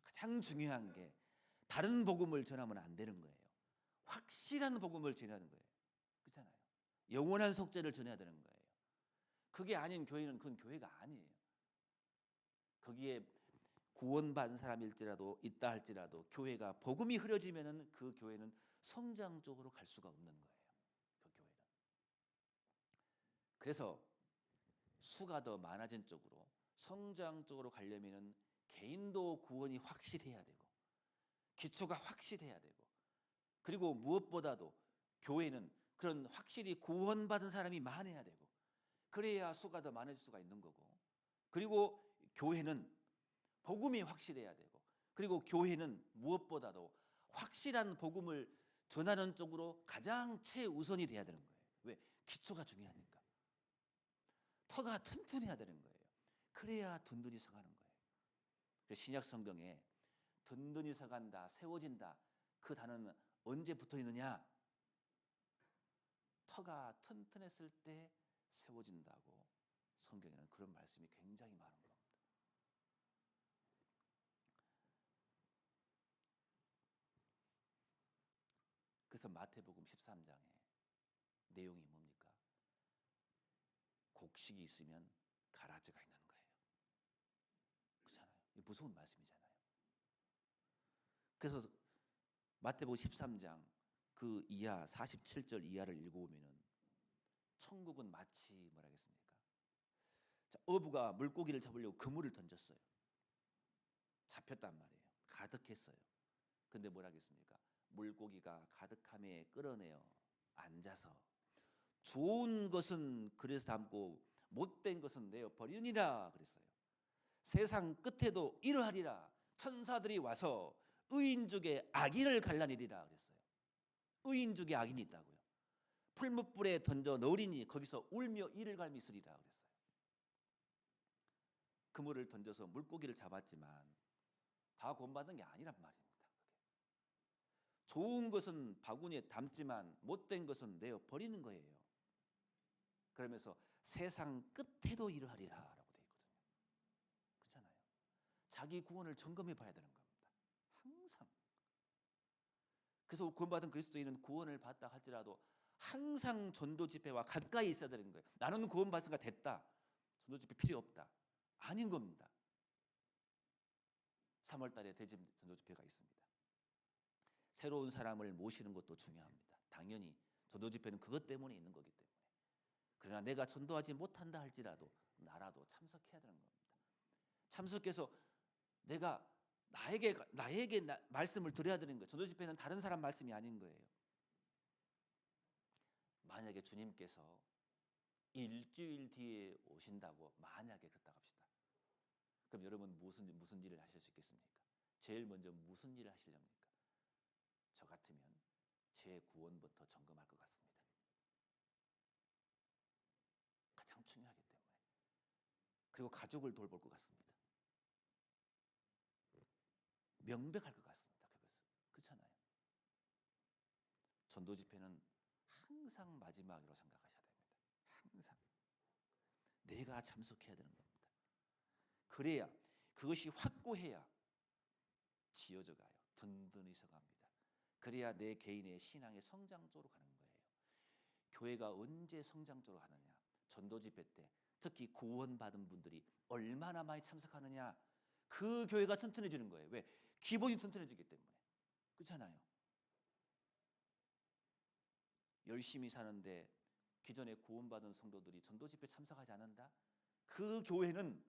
가장 중요한 게 다른 복음을 전하면 안 되는 거예요. 확실한 복음을 전하는 거예요. 그렇잖아요. 영원한 속죄를 전해야 되는 거예요. 그게 아닌 교회는 그건 교회가 아니에요. 거기에 구원받은 사람일지라도 있다 할지라도 교회가 복음이 흐려지면은 그 교회는 성장 쪽으로 갈 수가 없는 거예요. 그 교회는. 그래서 수가 더 많아진 쪽으로 성장 쪽으로 가려면은 개인도 구원이 확실해야 되고 기초가 확실해야 되고 그리고 무엇보다도 교회는 그런 확실히 구원받은 사람이 많아야 되고 그래야 수가 더 많아질 수가 있는 거고 그리고 교회는 복음이 확실해야 되고 그리고 교회는 무엇보다도 확실한 복음을 전하는 쪽으로 가장 최우선이 돼야 되는 거예요. 왜? 기초가 중요하니까. 터가 튼튼해야 되는 거예요. 그래야 든든히 서가는 거예요. 신약 성경에 든든히 서간다, 세워진다, 그 단어는 언제 붙어 있느냐? 터가 튼튼했을 때 세워진다고 성경에는 그런 말씀이 굉장히 많은 겁니다. 그래서 마태복음 13장에 내용이 뭡니까? 곡식이 있으면 가라지가 있는 거예요. 그렇잖아요. 이게 무서운 말씀이잖아요. 그래서 마태복음 13장 그 이하 47절 이하를 읽어보면은 천국은 마치 뭐라겠습니까? 자, 어부가 물고기를 잡으려고 그물을 던졌어요. 잡혔단 말이에요. 가득했어요. 근데 뭐라겠습니까? 물고기가 가득함에 끌어내어 앉아서 좋은 것은 그래서 담고 못된 것은 내어 버리니라 그랬어요. 세상 끝에도 이러하리라. 천사들이 와서 의인 중에 악인을 갈라내리라 그랬어요. 의인 중에 악인이 있다고요. 풀무불에 던져 넣으리니 거기서 울며 이를 갈미 있으리라 그랬어요. 그물을 던져서 물고기를 잡았지만 다 구원받은 게 아니란 말입니다. 그게. 좋은 것은 바구니에 담지만 못된 것은 내어 버리는 거예요. 그러면서 세상 끝에도 이러하리라라고 되어 있거든요. 그렇잖아요. 자기 구원을 점검해 봐야 되는 겁니다. 항상. 그래서 구원받은 그리스도인은 구원을 받다 할지라도 항상 전도 집회와 가까이 있어야 되는 거예요. 나는 구원받은 가 됐다. 전도 집회 필요 없다. 아닌 겁니다. 3월 달에 대집 전도 집회가 있습니다. 새로운 사람을 모시는 것도 중요합니다. 당연히 전도 집회는 그것 때문에 있는 거기 때문에. 그러나 내가 전도하지 못한다 할지라도 나라도 참석해야 되는 겁니다. 참석해서 내가 나에게 말씀을 드려야 되는 거예요. 전도 집회는 다른 사람 말씀이 아닌 거예요. 만약에 주님께서 일주일 뒤에 오신다고 만약에 그렇다고 합시다. 그럼 여러분 무슨 일을 하실 수 있겠습니까? 제일 먼저 무슨 일을 하시렵니까? 저 같으면 제 구원부터 점검할 것 같습니다. 가장 중요하기 때문에. 그리고 가족을 돌볼 것 같습니다. 명백할 것 같습니다. 그것은. 그렇잖아요. 전도 집회는 항상 마지막으로 생각하셔야 됩니다. 항상. 내가 참석해야 되는 겁니다. 그래야 그것이 확고해야 지어져 가요. 든든히 서갑니다. 그래야 내 개인의 신앙의 성장 쪽으로 가는 거예요. 교회가 언제 성장 쪽으로 가느냐? 전도 집회 때 특히 구원받은 분들이 얼마나 많이 참석하느냐? 그 교회가 튼튼해지는 거예요. 왜? 기본이 튼튼해지기 때문에. 그렇잖아요. 열심히 사는데 기존에 구원받은 성도들이 전도 집회 참석하지 않는다? 그 교회는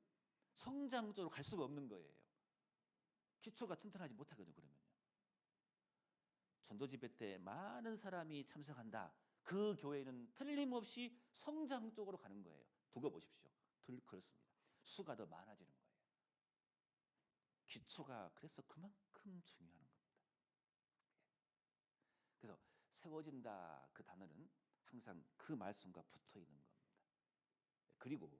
성장적으로 갈 수가 없는 거예요. 기초가 튼튼하지 못하거든요. 그러면요. 전도 집회 때 많은 사람이 참석한다. 그 교회는 틀림없이 성장 쪽으로 가는 거예요. 두고 보십시오. 그렇습니다. 수가 더 많아지는 거예요. 기초가 그래서 그만큼 중요한 겁니다. 그래서 세워진다 그 단어는 항상 그 말씀과 붙어 있는 겁니다. 그리고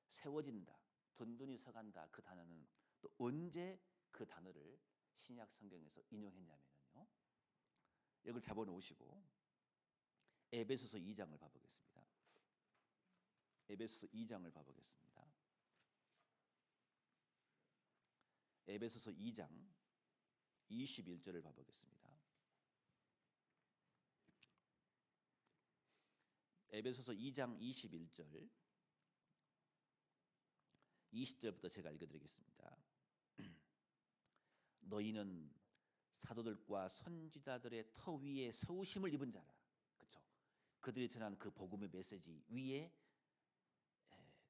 세워진다, 든든히 서간다 그 단어는 또 언제 그 단어를 신약 성경에서 인용했냐면요. 여기를 잡아놓으시고 에베소서 2장을 봐보겠습니다. 에베소서 2장을 봐보겠습니다. 에베소서 2장 21절을 봐보겠습니다. 에베소서 2장 21절 20절부터 제가 읽어드리겠습니다. 너희는 사도들과 선지자들의 터 위에 세우심을 입은 자라. 그렇죠? 그들이 전한 그 복음의 메시지 위에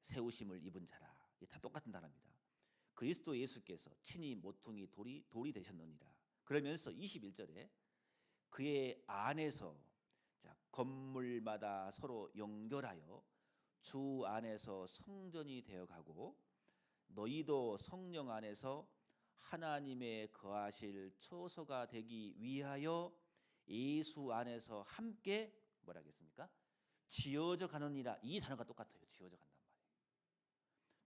세우심을 입은 자라. 이게 다 똑같은 단어입니다. 그리스도 예수께서 친히 모퉁이 돌이 되셨느니라. 그러면서 21절에 그의 안에서 자, 건물마다 서로 연결하여 주 안에서 성전이 되어가고 너희도 성령 안에서 하나님의 거하실 처소가 되기 위하여 예수 안에서 함께 뭐라겠습니까? 지어져 가느니라. 이 단어가 똑같아요. 지어져 간단 말이에요.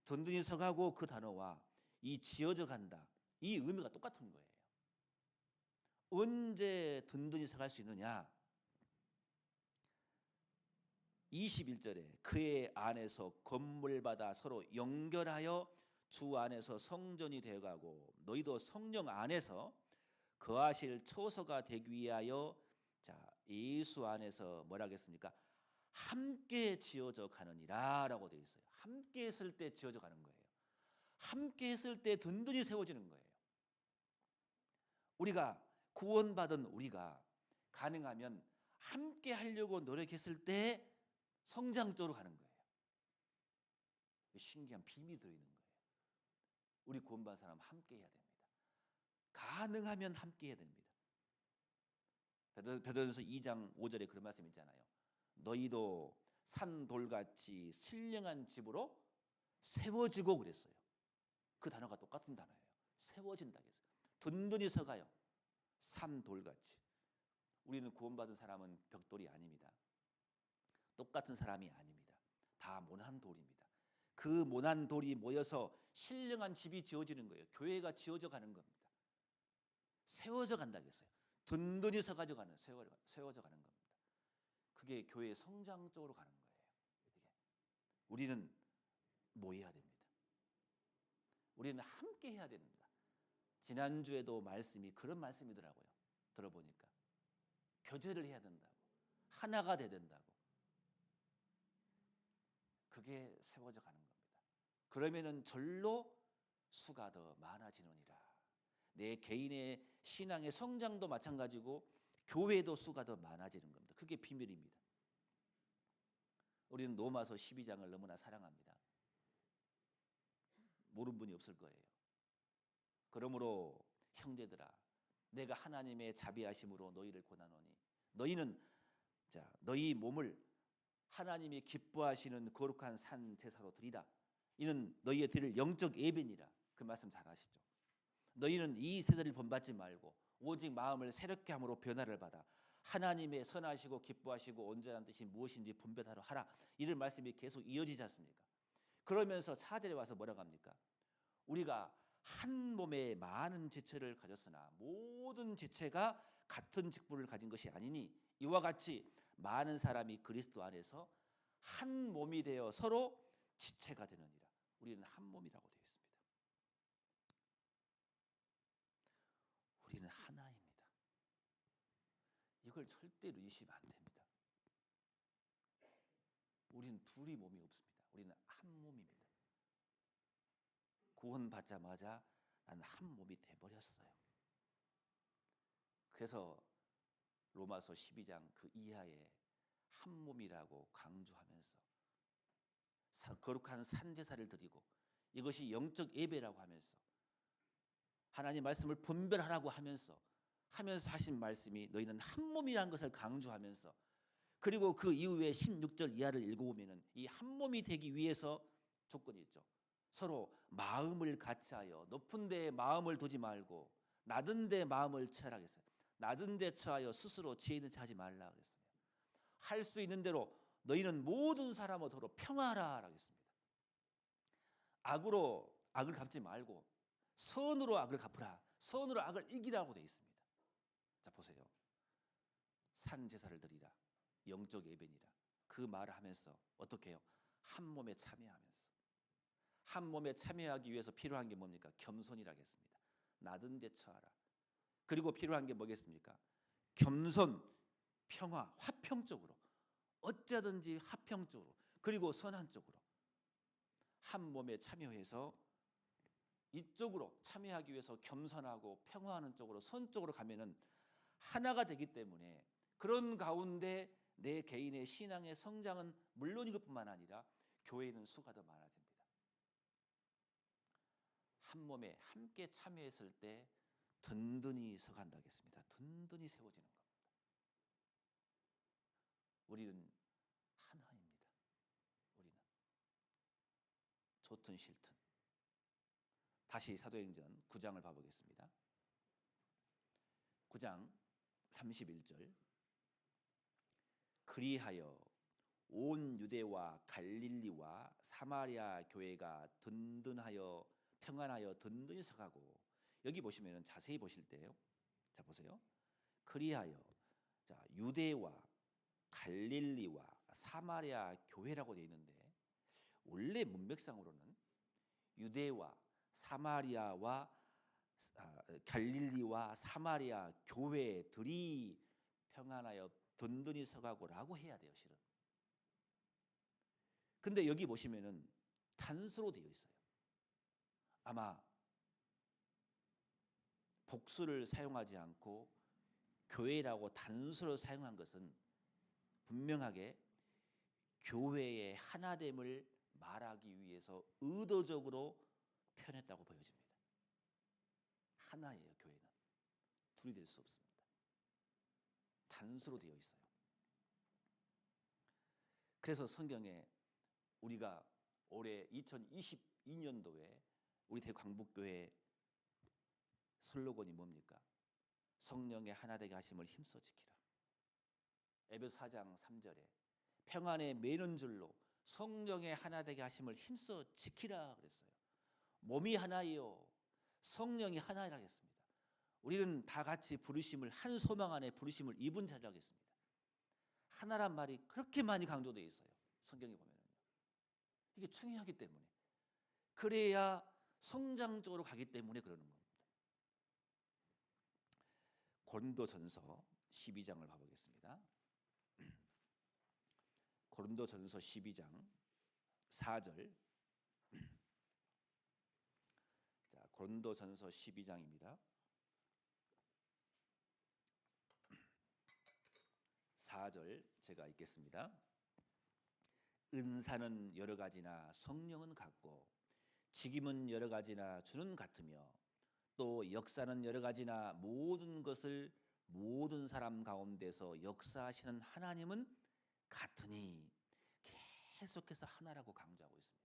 든든히 서가고 그 단어와 이 지어져 간다. 이 의미가 똑같은 거예요. 언제 든든히 서갈 수 있느냐? 21절에 그의 안에서 건물받아 서로 연결하여 주 안에서 성전이 되어가고 너희도 성령 안에서 거하실 처소가 되기 위하여 예수 안에서 뭐라 하겠습니까? 함께 지어져 가느니라라고 되어 있어요. 함께 했을 때 지어져 가는 거예요. 함께 했을 때 든든히 세워지는 거예요. 우리가 구원받은 우리가 가능하면 함께 하려고 노력했을 때 성장적으로 가는 거예요. 신기한 비밀이 들어있는 거예요. 우리 구원받은 사람 함께 해야 됩니다. 가능하면 함께 해야 됩니다. 베드로전서 2장 5절에 그런 말씀 있잖아요. 너희도 산돌같이 신령한 집으로 세워지고 그랬어요. 그 단어가 똑같은 단어예요. 세워진다 했어요. 든든히 서가요. 산돌같이. 우리는 구원받은 사람은 벽돌이 아닙니다. 똑같은 사람이 아닙니다. 다 모난 돌입니다. 그 모난 돌이 모여서 신령한 집이 지어지는 거예요. 교회가 지어져 가는 겁니다. 세워져 간다고 했어요. 든든히 세워져 가는 겁니다. 그게 교회의 성장 쪽으로 가는 거예요. 우리는 모여야 됩니다. 우리는 함께 해야 됩니다. 지난주에도 말씀이 그런 말씀이더라고요. 들어보니까 교제를 해야 된다고, 하나가 돼야 된다고. 그게 세워져 가는 겁니다. 그러면은 절로 수가 더 많아지느니라. 내 개인의 신앙의 성장도 마찬가지고 교회도 수가 더 많아지는 겁니다. 그게 비밀입니다. 우리는 로마서 12장을 너무나 사랑합니다. 모르는 분이 없을 거예요. 그러므로 형제들아, 내가 하나님의 자비하심으로 너희를 권하노니 너희는 너희 몸을 하나님이 기뻐하시는 거룩한 산 제사로 드리라. 이는 너희의 드릴 영적 예배니라. 그 말씀 잘 아시죠? 너희는 이 세대를 본받지 말고 오직 마음을 새롭게 함으로 변화를 받아 하나님의 선하시고 기뻐하시고 온전한 뜻이 무엇인지 분별하러 하라. 이런 말씀이 계속 이어지지 않습니까? 그러면서 4절에 와서 뭐라고 합니까? 우리가 한 몸에 많은 지체를 가졌으나 모든 지체가 같은 직분을 가진 것이 아니니 이와 같이 많은 사람이 그리스도 안에서 한 몸이 되어 서로 지체가 되느니라. 우리는 한 몸이라고 되어 있습니다. 우리는 하나입니다. 이걸 절대로 의심 안 됩니다. 우리는 둘이 몸이 없습니다. 우리는 한 몸입니다. 구원받자마자 나는 한 몸이 돼버렸어요. 그래서 로마서 12장 그 이하에 한 몸이라고 강조하면서 거룩한 산제사를 드리고 이것이 영적 예배라고 하면서 하나님 말씀을 분별하라고 하면서 하신 말씀이 너희는 한 몸이라는 것을 강조하면서 그리고 그 이후에 16절 이하를 읽어보면 이 한 몸이 되기 위해서 조건이 있죠. 서로 마음을 같이하여 높은 데에 마음을 두지 말고 낮은 데 마음을 처하라 했어요. 낮은 데 처하여 스스로 지혜 있는 체 하지 말라 그랬습니다. 할 수 있는 대로 너희는 모든 사람과 서로 평화하라 했습니다. 악으로 악을 갚지 말고 선으로 악을 갚으라. 선으로 악을 이기라고 되어 있습니다. 자 보세요. 산 제사를 드리라. 영적 예배니라. 그 말을 하면서 어떻게 해요? 한 몸에 참여하면서 한 몸에 참여하기 위해서 필요한 게 뭡니까? 겸손이라겠습니다. 낮은 데 처하라. 그리고 필요한 게 뭐겠습니까? 겸손, 평화, 화평적으로 어쩌든지 화평적으로 그리고 선한 쪽으로 한 몸에 참여해서 이쪽으로 참여하기 위해서 겸손하고 평화하는 쪽으로 선 쪽으로 가면은 하나가 되기 때문에 그런 가운데 내 개인의 신앙의 성장은 물론 이것뿐만 아니라 교회는 수가 더 많아집니다. 한 몸에 함께 참여했을 때 든든히 서간다 하겠습니다. 든든히 세워지는 겁니다. 우리는 하나입니다. 우리는 좋든 싫든. 다시 사도행전 9장을 봐보겠습니다. 9장 31절 그리하여 온 유대와 갈릴리와 사마리아 교회가 든든하여 평안하여 든든히 서가고 여기 보시면은 자세히 보실 때요. 자 보세요. 그리하여 자 유대와 갈릴리와 사마리아 교회라고 되어 있는데 원래 문맥상으로는 유대와 사마리아와 갈릴리와 사마리아 교회들이 평안하여 든든히 서가고라고 해야 돼요, 실은. 근데 여기 보시면은 단수로 되어 있어요. 아마 복수를 사용하지 않고 교회라고 단수로 사용한 것은 분명하게 교회의 하나됨을 말하기 위해서 의도적으로 표현했다고 보여집니다. 하나예요, 교회는. 둘이 될 수 없습니다. 단수로 되어 있어요. 그래서 성경에 우리가 올해 2022년도에 우리 대광복교회 슬로건이 뭡니까? 성령의 하나되게 하심을 힘써 지키라. 에베소 4장 3절에 평안에 매는 줄로 성령의 하나되게 하심을 힘써 지키라 그랬어요. 몸이 하나이요 성령이 하나이라 했습니다. 우리는 다 같이 부르심을 한 소망 안에 부르심을 입은 자리라 했습니다. 하나란 말이 그렇게 많이 강조되어 있어요. 성경에 보면은요. 이게 중요하기 때문에 그래야 성장적으로 가기 때문에 그러는 겁니다. 고린도전서 12장을 봐보겠습니다. 고린도전서 12장 4절. 자, 고린도전서 12장입니다. 4절 제가 읽겠습니다. 은사는 여러 가지나 성령은 같고 직임은 여러 가지나 주는 같으며 또 역사는 여러 가지나 모든 것을 모든 사람 가운데서 역사하시는 하나님은 같으니 계속해서 하나라고 강조하고 있습니다.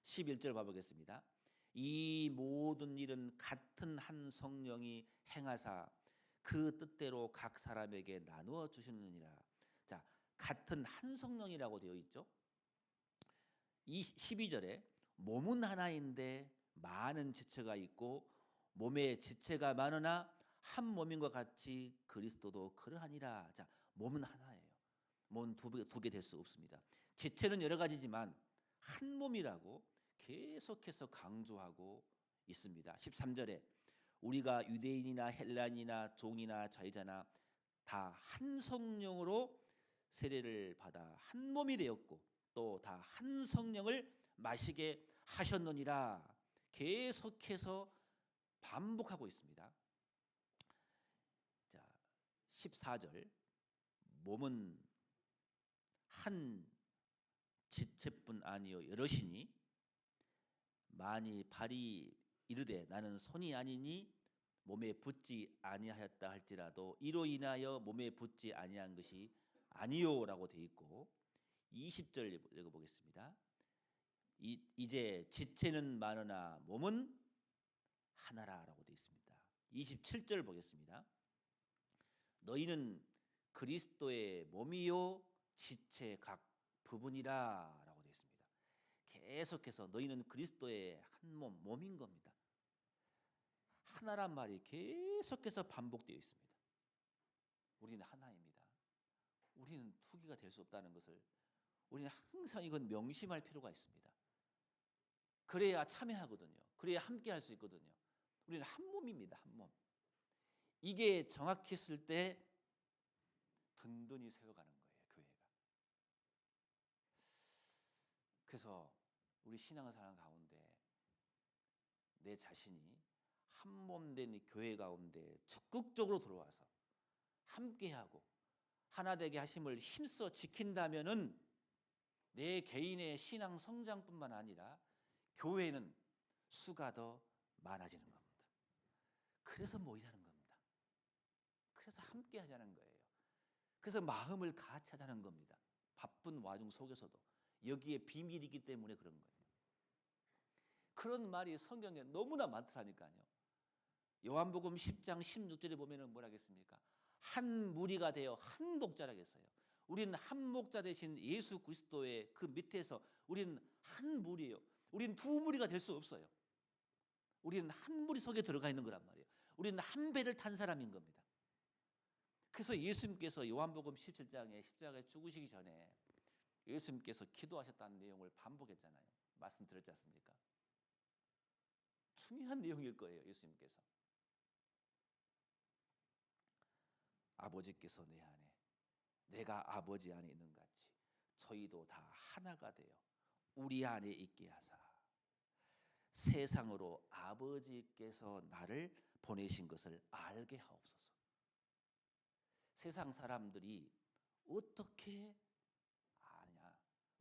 11절 봐보겠습니다. 이 모든 일은 같은 한 성령이 행하사 그 뜻대로 각 사람에게 나누어 주시느니라. 자, 같은 한 성령이라고 되어 있죠. 이 12절에 몸은 하나인데 많은 지체가 있고 몸에 지체가 많으나 한 몸인 것 같이 그리스도도 그러하니라. 자, 몸은 하나예요. 몸은 두 개 될 수 없습니다. 지체는 여러 가지지만 한 몸이라고 계속해서 강조하고 있습니다. 13절에 우리가 유대인이나 헬란이나 종이나 자유자나 다 한 성령으로 세례를 받아 한 몸이 되었고 또 다 한 성령을 마시게 하셨느니라. 계속해서 반복하고 있습니다. 자, 14절 몸은 한 지체뿐 아니요 여럿이니 만이 발이 이르되 나는 손이 아니니 몸에 붙지 아니하였다 할지라도 이로 인하여 몸에 붙지 아니한 것이 아니요라고 돼 있고 20절 읽어보겠습니다. 이제 지체는 많으나 몸은 하나라라고 돼 있습니다. 27절 보겠습니다. 너희는 그리스도의 몸이요 지체 각 부분이라라고 돼 있습니다. 계속해서 너희는 그리스도의 한 몸인 겁니다. 하나란 말이 계속해서 반복되어 있습니다. 우리는 하나입니다. 우리는 두 개가 될 수 없다는 것을 우리는 항상 이건 명심할 필요가 있습니다. 그래야 참여하거든요. 그래야 함께 할 수 있거든요. 우리는 한 몸입니다. 한 몸. 이게 정확했을 때 든든히 세워가는 거예요. 교회가. 그래서 우리 신앙생활 가운데 내 자신이 한 몸 된 교회 가운데 적극적으로 들어와서 함께하고 하나 되게 하심을 힘써 지킨다면은 내 개인의 신앙 성장뿐만 아니라 교회는 수가 더 많아지는 겁니다. 그래서 모이자는 겁니다. 그래서 함께 하자는 거예요. 그래서 마음을 같이 하자는 겁니다. 바쁜 와중 속에서도 여기에 비밀이기 때문에 그런 거예요. 그런 말이 성경에 너무나 많더라니까요. 요한복음 10장 16절에 보면은 뭐라 하겠습니까? 한 무리가 되어 한 목자라겠어요. 우리는 한 목자 되신 예수 그리스도의 그 밑에서 우리는 한 무리예요. 우리는 두 무리가 될 수 없어요. 우리는 한 무리 속에 들어가 있는 거란 말이에요. 우리는 한 배를 탄 사람인 겁니다. 그래서 예수님께서 요한복음 17장에 십자가에 죽으시기 전에 예수님께서 기도하셨다는 내용을 반복했잖아요. 말씀드렸지 않습니까? 중요한 내용일 거예요. 예수님께서 아버지께서 내 안에 내가 아버지 안에 있는 것 같이 저희도 다 하나가 되어 우리 안에 있게 하사 세상으로 아버지께서 나를 보내신 것을 알게 하옵소서. 세상 사람들이 어떻게 아냐,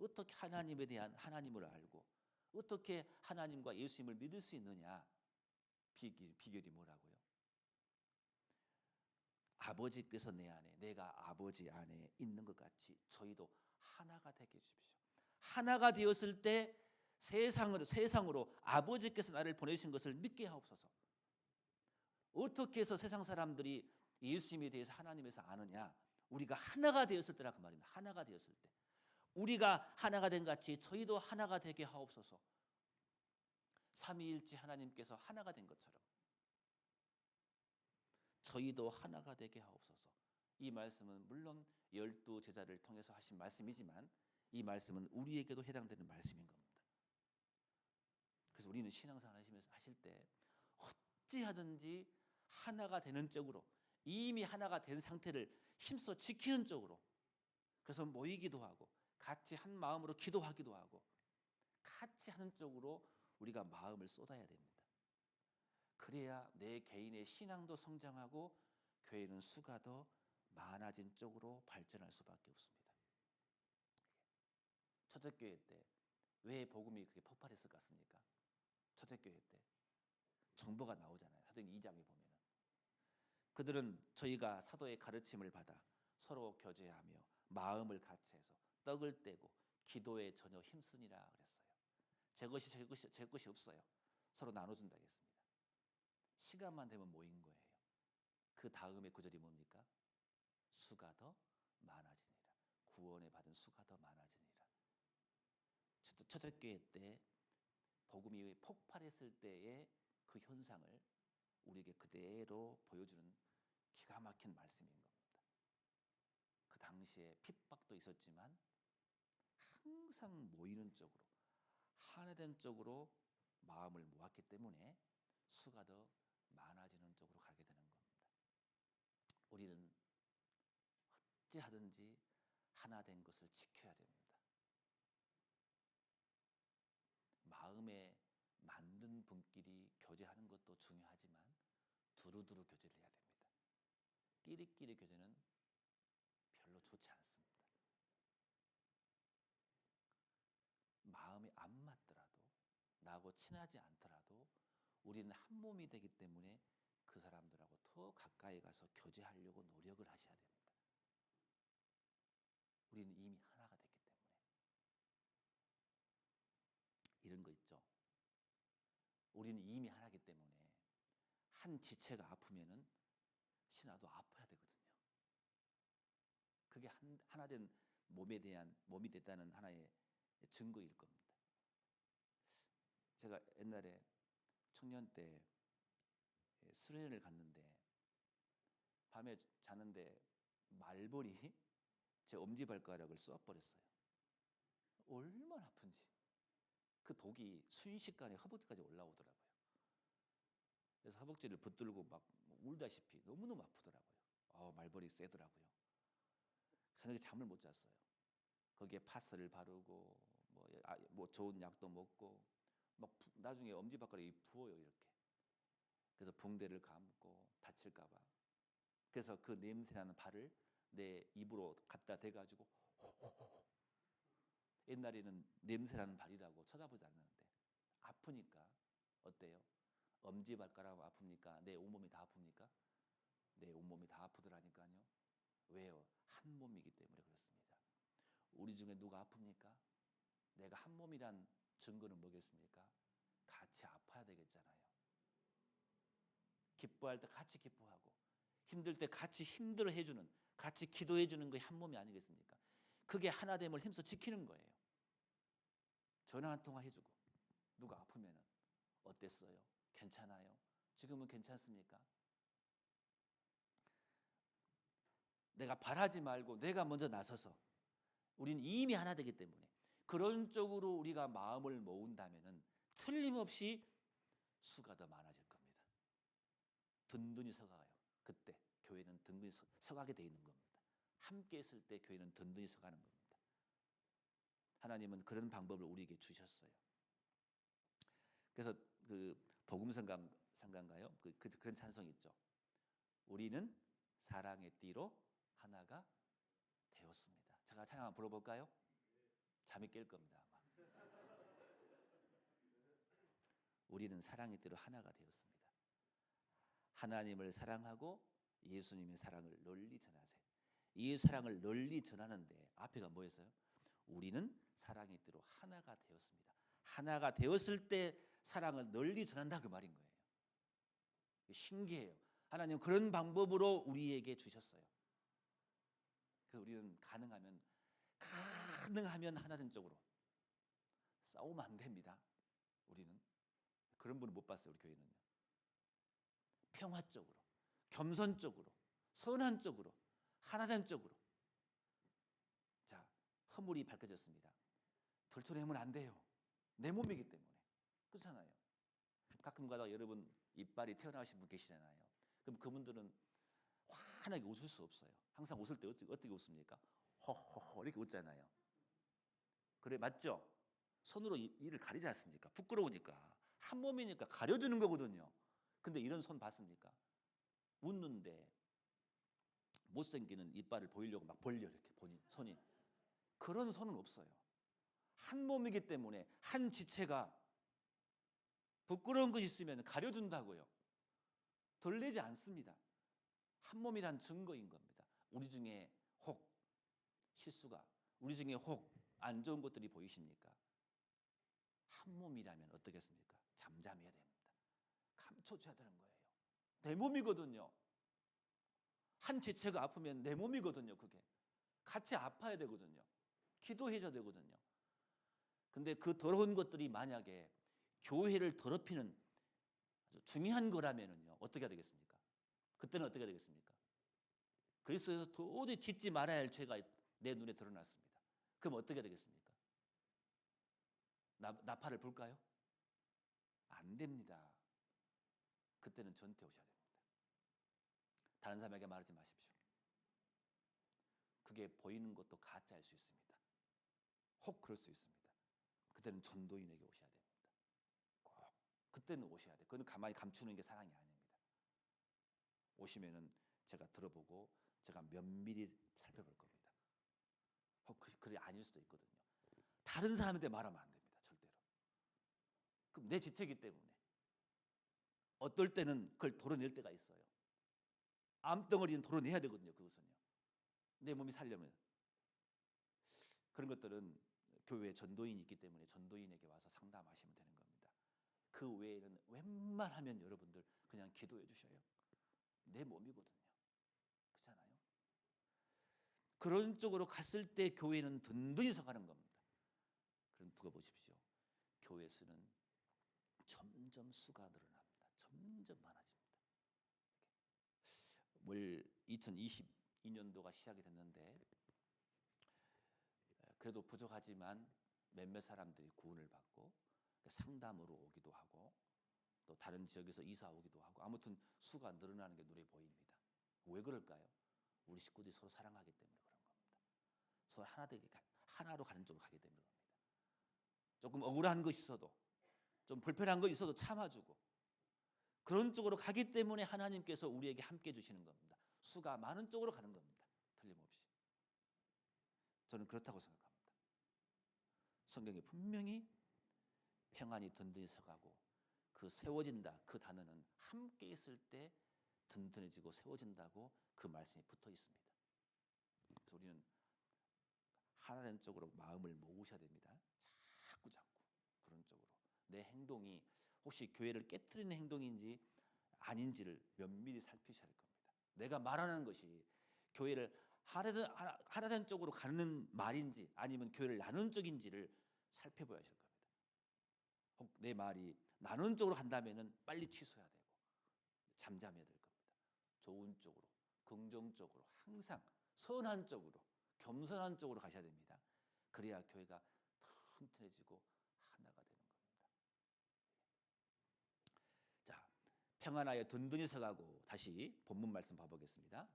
어떻게 하나님에 대한 하나님을 알고 어떻게 하나님과 예수님을 믿을 수 있느냐? 비결이 뭐라고요? 아버지께서 내 안에 내가 아버지 안에 있는 것 같이 저희도 하나가 되게 해주십시오. 하나가 되었을 때 세상으로 아버지께서 나를 보내신 것을 믿게 하옵소서. 어떻게 해서 세상 사람들이 예수님에 대해서 하나님에서 아느냐? 우리가 하나가 되었을 때라 그 말입니다. 하나가 되었을 때 우리가 하나가 된 같이 저희도 하나가 되게 하옵소서. 삼위일체 하나님께서 하나가 된 것처럼 저희도 하나가 되게 하옵소서. 이 말씀은 물론 12 제자를 통해서 하신 말씀이지만 이 말씀은 우리에게도 해당되는 말씀인 겁니다. 그래서 우리는 신앙생활 하실 때 어찌하든지 하나가 되는 쪽으로 이미 하나가 된 상태를 힘써 지키는 쪽으로 그래서 모이기도 하고 같이 한 마음으로 기도하기도 하고 같이 하는 쪽으로 우리가 마음을 쏟아야 됩니다. 그래야 내 개인의 신앙도 성장하고 교회는 수가 더 많아진 쪽으로 발전할 수밖에 없습니다. 초대교회 때 왜 복음이 그렇게 폭발했을 것 같습니까? 초대교회 때 정보가 나오잖아요. 사도행 2장에 보면은 그들은 저희가 사도의 가르침을 받아 서로 교제하며 마음을 같이해서 떡을 떼고 기도에 전혀 힘쓰니라 그랬어요. 제 것이 없어요. 서로 나눠준다 했습니다. 시간만 되면 모인 거예요. 그 다음에 구절이 뭡니까? 수가 더 많아지니라. 구원에 받은 수가 더 많아지니라. 초대교회 때 복음이 폭발했을 때의 그 현상을 우리에게 그대로 보여주는 기가 막힌 말씀인 겁니다. 그 당시에 핍박도 있었지만 항상 모이는 쪽으로 하나된 쪽으로 마음을 모았기 때문에 수가 더 많아지는 쪽으로 가게 되는 겁니다. 우리는 어찌하든지 하나된 것을 지켜야 됩니다. 마음에 맞는 분끼리 교제하는 것도 중요하지만 두루두루 교제를 해야 됩니다. 끼리끼리 교제는 별로 좋지 않습니다. 마음이 안 맞더라도 나하고 친하지 않더라도 우리는 한 몸이 되기 때문에 그 사람들하고 더 가까이 가서 교제하려고 노력을 하셔야 됩니다. 우리는 이미 하나가 됐기 때문에. 이런 거 있죠. 우리는 이미 하나이기 때문에 한 지체가 아프면은 신하도 아파야 되거든요. 그게 하나된 몸이 됐다는 하나의 증거일 겁니다. 제가 옛날에 청년 때 수련회를 갔는데 밤에 자는데 말벌이 제 엄지발가락을 쏘아버렸어요. 얼마나 아픈지. 그 독이 순식간에 허벅지까지 올라오더라고요. 그래서 허벅지를 붙들고 막 울다시피 너무너무 아프더라고요. 말벌이 세더라고요. 저녁에 잠을 못 잤어요. 거기에 파스를 바르고 뭐 좋은 약도 먹고 막 나중에 엄지발가락이 부어요 이렇게. 그래서 붕대를 감고 다칠까 봐. 그래서 그 냄새나는 발을 내 입으로 갖다 대가지고 호호호. 옛날에는 냄새나는 발이라고 쳐다보지 않는데 아프니까 어때요? 엄지발가락 아픕니까? 내 온몸이 다 아픕니까? 내 온몸이 다 아프더라니까요. 왜요? 한 몸이기 때문에 그렇습니다. 우리 중에 누가 아픕니까? 내가 한 몸이란 증거는 뭐겠습니까? 같이 아파야 되겠잖아요. 기뻐할 때 같이 기뻐하고 힘들 때 같이 힘들어 해주는 같이 기도해 주는 게 한 몸이 아니겠습니까? 그게 하나됨을 힘써 지키는 거예요. 전화 한 통화 해주고 누가 아프면은 어땠어요? 괜찮아요? 지금은 괜찮습니까? 내가 바라지 말고 내가 먼저 나서서 우리는 이미 하나 되기 때문에 그런 쪽으로 우리가 마음을 모은다면은 틀림없이 수가 더 많아질 겁니다. 든든히 서가요. 그때 교회는 든든히 서가게 돼 있는 겁니다. 함께 있을 때 교회는 든든히 서가는 겁니다. 하나님은 그런 방법을 우리에게 주셨어요. 그래서 그 복음성가인가요? 그런 찬송이 있죠. 우리는 사랑의 띠로 하나가 되었습니다. 제가 찬양 한번 불러볼까요? 잠이 깰 겁니다. 아마. 우리는 사랑의 띠로 하나가 되었습니다. 하나님을 사랑하고 예수님의 사랑을 널리 전하세요. 이 사랑을 널리 전하는데 앞에가 뭐였어요? 우리는 사랑의 띠로 하나가 되었습니다. 하나가 되었을 때 사랑을 널리 전한다 그 말인 거예요. 신기해요. 하나님 그런 방법으로 우리에게 주셨어요. 그래서 우리는 가능하면 하나된 쪽으로 싸우면 안 됩니다. 우리는 그런 분을 못 봤어요. 우리 교회는요. 평화적으로, 겸손적으로, 선한 쪽으로, 하나된 쪽으로. 자, 허물이 밝혀졌습니다. 덜쳐내면 안 돼요. 내 몸이기 때문에. 그렇잖아요. 가끔가다 여러분 이빨이 튀어나오신 분 계시잖아요. 그럼 그분들은 환하게 웃을 수 없어요. 항상 웃을 때 어떻게 웃습니까? 허허허 이렇게 웃잖아요. 그래 맞죠? 손으로 이를 가리지 않습니까? 부끄러우니까. 한 몸이니까 가려주는 거거든요. 근데 이런 손 봤습니까? 웃는데 못생기는 이빨을 보이려고 막 벌려 이렇게 본인 손이. 그런 손은 없어요. 한 몸이기 때문에 한 지체가 부끄러운 것이 있으면 가려준다고요. 덜내지 않습니다. 한 몸이란 증거인 겁니다. 우리 중에 혹 실수가, 우리 중에 혹 안 좋은 것들이 보이십니까? 한 몸이라면 어떻겠습니까? 잠잠해야 됩니다. 감춰줘야 되는 거예요. 내 몸이거든요. 한 지체가 아프면 내 몸이거든요. 그게 같이 아파야 되거든요. 기도해줘야 되거든요. 근데 그 더러운 것들이 만약에 교회를 더럽히는 아주 중요한 거라면은요 어떻게 해야 되겠습니까? 그때는 어떻게 해야 되겠습니까? 그리스도에서 도저히 짓지 말아야 할 죄가 내 눈에 드러났습니다. 그럼 어떻게 해야 되겠습니까? 나팔을 불까요? 안 됩니다. 그때는 전투에 오셔야 됩니다. 다른 사람에게 말하지 마십시오. 그게 보이는 것도 가짜일 수 있습니다. 혹 그럴 수 있습니다. 그때는 전도인에게 오셔야 됩니다. 꼭 그때는 오셔야 돼요. 그건 가만히 감추는 게 사랑이 아닙니다. 오시면은 제가 들어보고 제가 면밀히 살펴볼 겁니다. 그게 아닐 수도 있거든요. 다른 사람한테 말하면 안 됩니다. 절대로. 그럼 내 지체이기 때문에 어떨 때는 그걸 도려낼 때가 있어요. 암덩어리는 도려내야 되거든요. 그것은요. 내 몸이 살려면. 그런 것들은 교회에 전도인이 있기 때문에 전도인에게 와서 상담하시면 되는 겁니다. 그 외에는 웬만하면 여러분들 그냥 기도해 주셔요. 내 몸이거든요. 그렇잖아요. 그런 쪽으로 갔을 때 교회는 든든히 서가는 겁니다. 그럼 두고 보십시오. 교회 수는 점점 수가 늘어납니다. 점점 많아집니다. 올 2022년도가 시작이 됐는데 그래도 부족하지만 몇몇 사람들이 구원을 받고 상담으로 오기도 하고 또 다른 지역에서 이사 오기도 하고 아무튼 수가 늘어나는 게 눈에 보입니다. 왜 그럴까요? 우리 식구들이 서로 사랑하기 때문에 그런 겁니다. 서로 하나로 가는 쪽으로 가기 때문에 그럽니다. 조금 억울한 것이 있어도 좀 불편한 것이 있어도 참아주고 그런 쪽으로 가기 때문에 하나님께서 우리에게 함께 주시는 겁니다. 수가 많은 쪽으로 가는 겁니다. 틀림없이. 저는 그렇다고 생각합니다. 성경에 분명히 평안이 든든히 서가고 그 세워진다 그 단어는 함께 있을 때 든든해지고 세워진다고 그 말씀이 붙어 있습니다. 우리는 하나된 쪽으로 마음을 모으셔야 됩니다. 자꾸 그런 쪽으로 내 행동이 혹시 교회를 깨트리는 행동인지 아닌지를 면밀히 살피셔야 할 겁니다. 내가 말하는 것이 교회를 하나된 쪽으로 가는 말인지 아니면 교회를 나누는 쪽인지를 살펴봐야 할 겁니다. 혹 내 말이 나누는 쪽으로 간다면은 빨리 취소해야 되고 잠잠해야 될 겁니다. 좋은 쪽으로, 긍정적으로, 항상 선한 쪽으로, 겸손한 쪽으로 가셔야 됩니다. 그래야 교회가 튼튼해지고 하나가 되는 겁니다. 자, 평안하여 든든히 서가고 다시 본문 말씀 봐보겠습니다.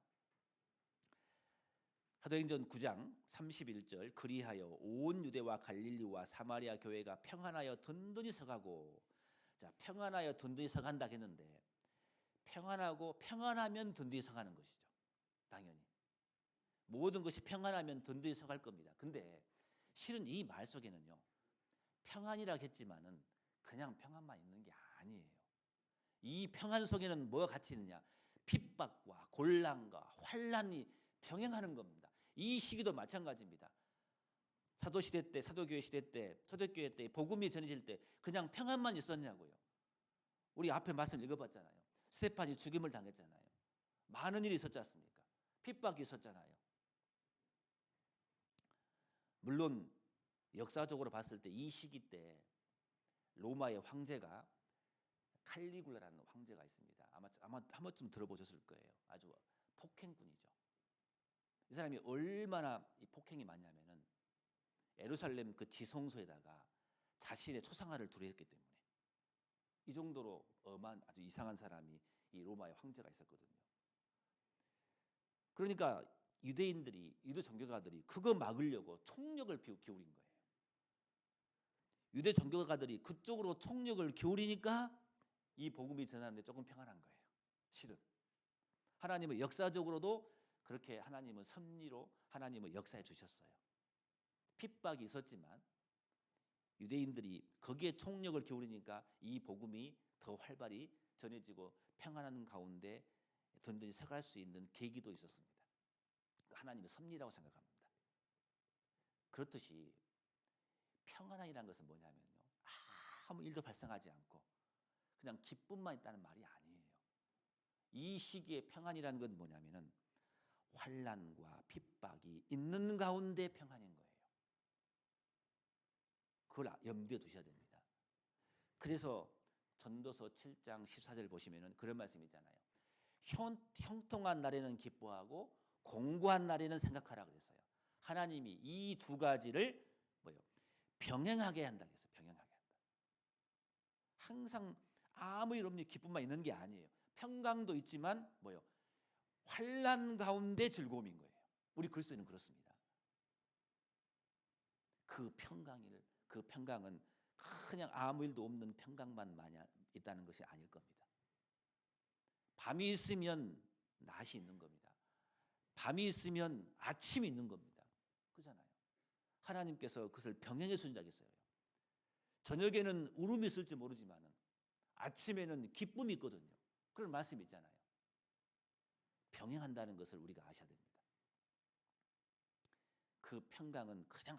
사도행전 9장 31절 그리하여 온 유대와 갈릴리와 사마리아 교회가 평안하여 든든히 서가고 자, 평안하여 든든히 서간다 했는데 평안하고 평안하면 든든히 서가는 것이죠. 당연히. 모든 것이 평안하면 든든히 서갈 겁니다. 근데 실은 이 말 속에는요. 평안이라 했지만은 그냥 평안만 있는 게 아니에요. 이 평안 속에는 뭐가 같이 있느냐? 핍박과 곤란과 환란이 병행하는 겁니다. 이 시기도 마찬가지입니다. 사도시대 때, 사도교회 시대 때, 초대교회 때 복음이 전해질 때 그냥 평안만 있었냐고요. 우리 앞에 말씀 읽어봤잖아요. 스테판이 죽임을 당했잖아요. 많은 일이 있었지 않습니까? 핍박이 있었잖아요. 물론 역사적으로 봤을 때 이 시기 때 로마의 황제가 칼리굴라라는 황제가 있습니다. 아마 한 번쯤 들어보셨을 거예요. 아주 폭행꾼이죠. 이 사람이 얼마나 이 폭행이 많냐면은 예루살렘 그 지성소에다가 자신의 초상화를 두려했기 때문에 이 정도로 엄한 아주 이상한 사람이 이 로마의 황제가 있었거든요. 그러니까 유대인들이 유대 종교가들이 그거 막으려고 총력을 기울인 거예요. 유대 종교가들이 그쪽으로 총력을 기울이니까 이 복음이 전하는데 조금 평안한 거예요. 실은 하나님은 역사적으로도 그렇게 하나님은 섭리로 하나님은 역사해 주셨어요. 핍박이 있었지만 유대인들이 거기에 총력을 기울이니까 이 복음이 더 활발히 전해지고 평안한 가운데 든든히 서갈 수 있는 계기도 있었습니다. 하나님의 섭리라고 생각합니다. 그렇듯이 평안이라는 것은 뭐냐면요. 아무 일도 발생하지 않고 그냥 기쁨만 있다는 말이 아니에요. 이 시기에 평안이라는 건 뭐냐면은 환난과 핍박이 있는 가운데 평안인 거예요. 그걸 염두에 두셔야 됩니다. 그래서 전도서 7장 14절 보시면은 그런 말씀이 있잖아요. 형통한 날에는 기뻐하고 공고한 날에는 생각하라 그랬어요. 하나님이 이 두 가지를 뭐요? 병행하게 한다 그랬어요. 병행하게 한다. 항상 아무 일 없는 기쁨만 있는 게 아니에요. 평강도 있지만 뭐요? 환난 가운데 즐거움인 거예요. 우리 그리스도인은 그렇습니다. 그 평강은 그냥 아무 일도 없는 평강만 마냥 있다는 것이 아닐 겁니다. 밤이 있으면 낮이 있는 겁니다. 밤이 있으면 아침이 있는 겁니다. 그렇잖아요. 하나님께서 그것을 병행해 주신다겠어요. 저녁에는 울음이 있을지 모르지만은 아침에는 기쁨이 있거든요. 그런 말씀이 있잖아요. 병행한다는 것을 우리가 아셔야 됩니다. 그 평강은 그냥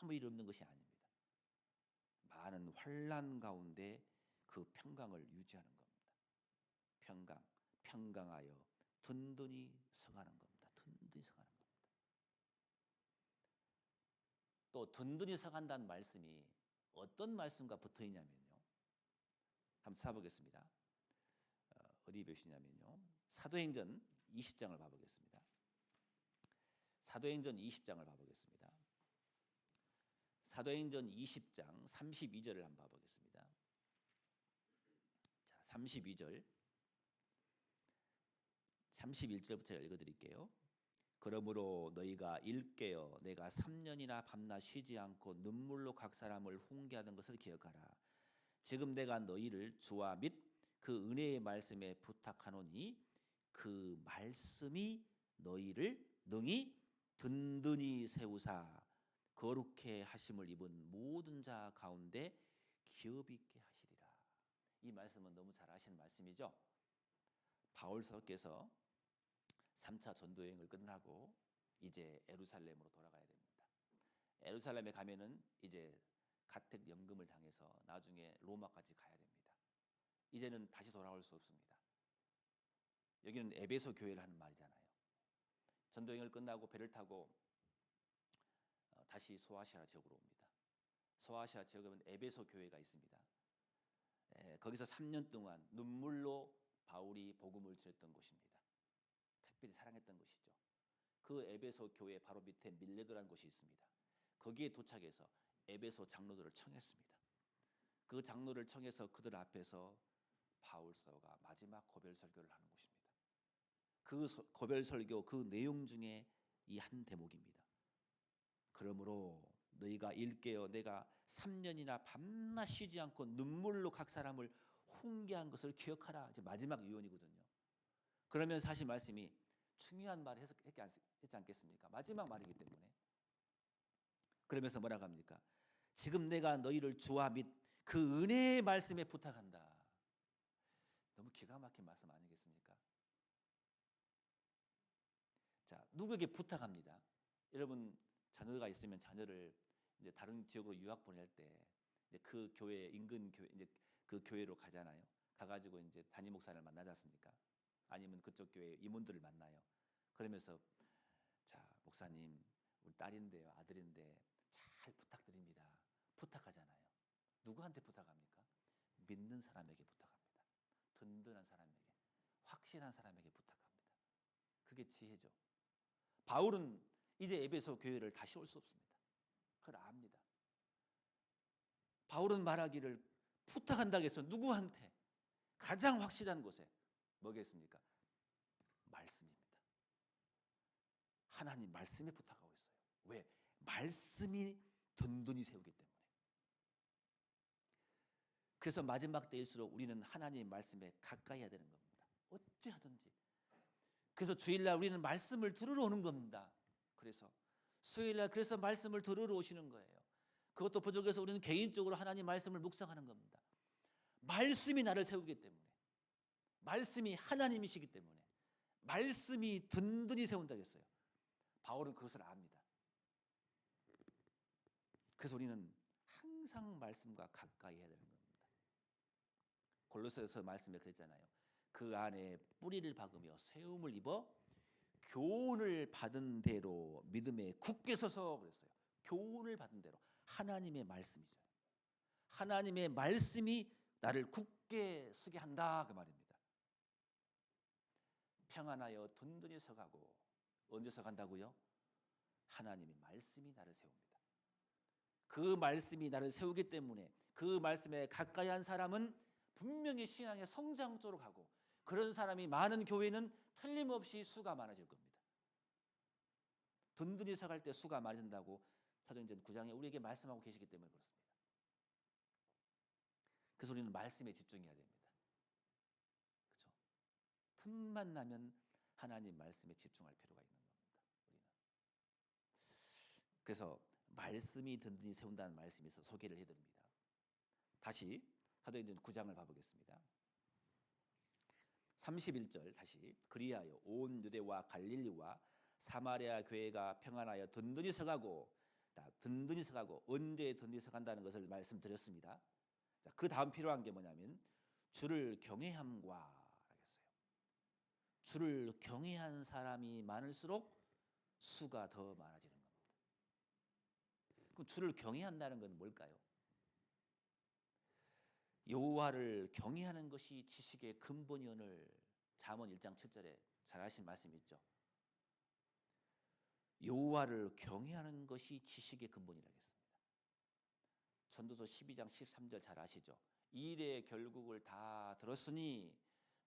아무 일 없는 것이 아닙니다. 많은 환난 가운데 그 평강을 유지하는 겁니다. 평강하여 든든히 서가는 겁니다. 든든히 서가는 겁니다. 또 든든히 서간다는 말씀이 어떤 말씀과 붙어 있냐면요. 한번 찾아보겠습니다. 어디 보시냐면요. 사도행전 20장을 봐보겠습니다. 사도행전 20장을 봐보겠습니다. 사도행전 20장 32절을 한번 봐보겠습니다. 자, 32절 31절부터 읽어드릴게요. 그러므로 너희가 일깨어 내가 3년이나 밤낮 쉬지 않고 눈물로 각 사람을 훈계하던 것을 기억하라. 지금 내가 너희를 주와 및 그 은혜의 말씀에 부탁하노니 그 말씀이 너희를 능히 든든히 세우사 거룩해 하심을 입은 모든 자 가운데 기업 있게 하시리라. 이 말씀은 너무 잘 아시는 말씀이죠. 바울 사도께서 3차 전도 여행을 끝나고 이제 예루살렘으로 돌아가야 됩니다. 예루살렘에 가면은 이제 가택 연금을 당해서 나중에 로마까지 가야 됩니다. 이제는 다시 돌아올 수 없습니다. 여기는 에베소 교회를 하는 말이잖아요. 전도 여행을 끝나고 배를 타고 다시 소아시아 지역으로 옵니다. 소아시아 지역에 에베소 교회가 있습니다. 거기서 3년 동안 눈물로 바울이 복음을 전했던 곳입니다. 특별히 사랑했던 곳이죠. 그 에베소 교회 바로 밑에 밀레도라는 곳이 있습니다. 거기에 도착해서 에베소 장로들을 청했습니다. 그 장로를 청해서 그들 앞에서 바울서가 마지막 고별 설교를 하는 곳입니다. 그 고별 설교 그 내용 중에 이 한 대목입니다. 그러므로 너희가 일깨어 내가 3년이나 밤낮 쉬지 않고 눈물로 각 사람을 훈계한 것을 기억하라. 이제 마지막 유언이거든요. 그러면 사실 말씀이 중요한 말을 했지 않겠습니까? 마지막 말이기 때문에. 그러면서 뭐라고 합니까? 지금 내가 너희를 주와 및 그 은혜의 말씀에 부탁한다. 너무 기가 막힌 말씀 아니겠습니까? 자, 누구에게 부탁합니다. 여러분 자녀가 있으면 자녀를 이제 다른 지역으로 유학 보낼 때 이제 그 교회 인근 교회 이제 그 교회로 가잖아요. 가가지고 이제 담임 목사를 만나지 않습니까? 아니면 그쪽 교회 임원들을 만나요. 그러면서 자 목사님 우리 딸인데요 아들인데 잘 부탁드립니다. 부탁하잖아요. 누구한테 부탁합니까? 믿는 사람에게 부탁합니다. 든든한 사람에게, 확실한 사람에게 부탁합니다. 그게 지혜죠. 바울은 이제 에베소 교회를 다시 올 수 없습니다. 그걸 압니다. 바울은 말하기를 부탁한다고 해서 누구한테? 가장 확실한 곳에 뭐겠습니까? 말씀입니다. 하나님 말씀에 부탁하고 있어요. 왜? 말씀이 든든히 세우기 때문에. 그래서 마지막 때일수록 우리는 하나님 말씀에 가까이 해야 되는 겁니다. 어찌하든지. 그래서 주일날 우리는 말씀을 들으러 오는 겁니다. 그래서 수요일날 그래서 말씀을 들으러 오시는 거예요. 그것도 부족해서 우리는 개인적으로 하나님 말씀을 묵상하는 겁니다. 말씀이 나를 세우기 때문에, 말씀이 하나님이시기 때문에, 말씀이 든든히 세운다고 했어요. 바울은 그것을 압니다. 그래서 우리는 항상 말씀과 가까이 해야 되는 겁니다. 골로새서 말씀에 그랬잖아요. 그 안에 뿌리를 박으며 세움을 입어 교훈을 받은 대로 믿음에 굳게 서서 그랬어요. 교훈을 받은 대로 하나님의 말씀이죠. 하나님의 말씀이 나를 굳게 서게 한다 그 말입니다. 평안하여 든든히 서가고 언제 서간다고요? 하나님의 말씀이 나를 세웁니다. 그 말씀이 나를 세우기 때문에 그 말씀에 가까이 한 사람은 분명히 신앙의 성장 쪽으로 가고 그런 사람이 많은 교회는 틀림없이 수가 많아질 겁니다. 든든히 서갈 때 수가 많아진다고 사도행전 9장에 우리에게 말씀하고 계시기 때문에 그렇습니다. 그래서 우리는 말씀에 집중해야 됩니다. 그렇죠? 틈만 나면 하나님 말씀에 집중할 필요가 있는 겁니다. 우리는. 그래서 말씀이 든든히 세운다는 말씀이 있어 소개를 해드립니다. 다시 사도행전 9장을 봐보겠습니다. 31절 다시 그리하여 온 유대와 갈릴리와 사마리아 교회가 평안하여 든든히 서가고 든든히 서가고 언제 든든히 서간다는 것을 말씀드렸습니다. 자, 그 다음 필요한 게 뭐냐면 주를 경외함과 하겠어요. 주를 경외한 사람이 많을수록 수가 더 많아지는 겁니다. 그럼 주를 경외한다는 건 뭘까요? 여호와를 경외하는 것이 지식의 근본이오늘 잠언 1장 7절에 잘 하신 말씀 있죠. 여호와를 경외하는 것이 지식의 근본이라고 했습니다. 전도서 12장 13절 잘 아시죠? 일의 결국을 다 들었으니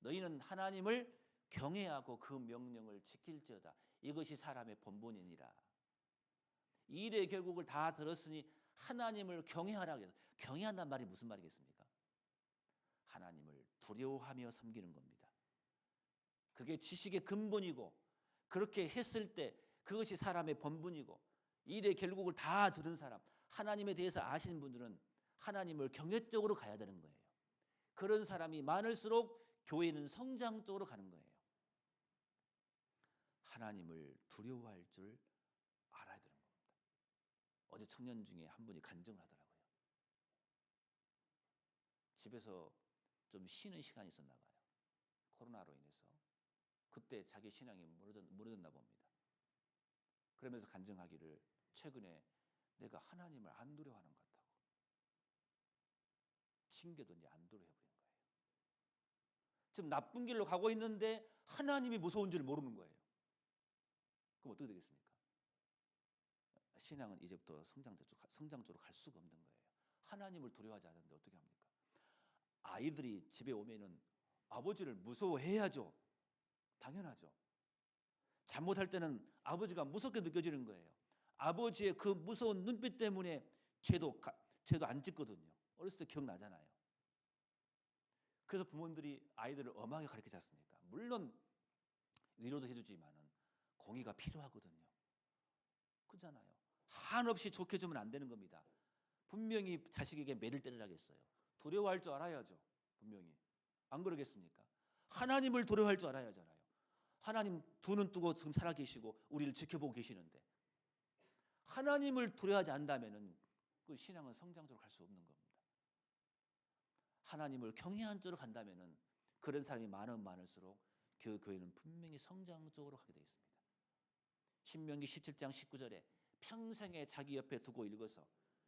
너희는 하나님을 경외하고 그 명령을 지킬지어다. 이것이 사람의 본분이니라. 일의 결국을 다 들었으니 하나님을 경외하라고 해서 경외한다는 말이 무슨 말이겠습니까? 하나님을 두려워하며 섬기는 겁니다. 그게 지식의 근본이고 그렇게 했을 때 그것이 사람의 본분이고 일의 결국을 다 들은 사람 하나님에 대해서 아시는 분들은 하나님을 경외적으로 가야 되는 거예요. 그런 사람이 많을수록 교회는 성장 쪽으로 가는 거예요. 하나님을 두려워할 줄 알아야 되는 겁니다. 어제 청년 중에 한 분이 간증을 하더라고요. 집에서 좀 쉬는 시간이 있었나 봐요. 코로나로 인해서. 그때 자기 신앙이 무너졌나 봅니다. 그러면서 간증하기를 최근에 내가 하나님을 안 두려워하는 것 같다고. 징계도 이제 안 들어 해버린 거예요. 지금 나쁜 길로 가고 있는데 하나님이 무서운 줄 모르는 거예요. 그럼 어떻게 되겠습니까? 신앙은 이제부터 성장적으로 갈 수가 없는 거예요. 하나님을 두려워하지 않는데 어떻게 합니까? 아이들이 집에 오면은 아버지를 무서워해야죠. 당연하죠. 잘못할 때는 아버지가 무섭게 느껴지는 거예요. 아버지의 그 무서운 눈빛 때문에 죄도 안 짓거든요. 어렸을 때 기억나잖아요. 그래서 부모들이 아이들을 엄하게 가르치지 않습니까? 물론 위로도 해주지만은 공의가 필요하거든요. 그렇잖아요. 한없이 좋게 주면 안 되는 겁니다. 분명히 자식에게 매를 때리라겠어요. 두려워할 줄 알아야죠. 분명히. 안 그러겠습니까? 하나님을 두려워할 줄 알아야 하잖아요. 하나님 두 눈 뜨고 지금 살아계시고 우리를 지켜보고 계시는데 하나님을 두려워하지 않는다면은 그 신앙은 성장적으로 갈 수 없는 겁니다. 하나님을 경외한 쪽으로 간다면은 그런 사람이 많을수록 그 교회는 분명히 성장적으로 가게 되어 있습니다. 신명기 17장 19절에 평생에 자기 옆에 두고 읽어서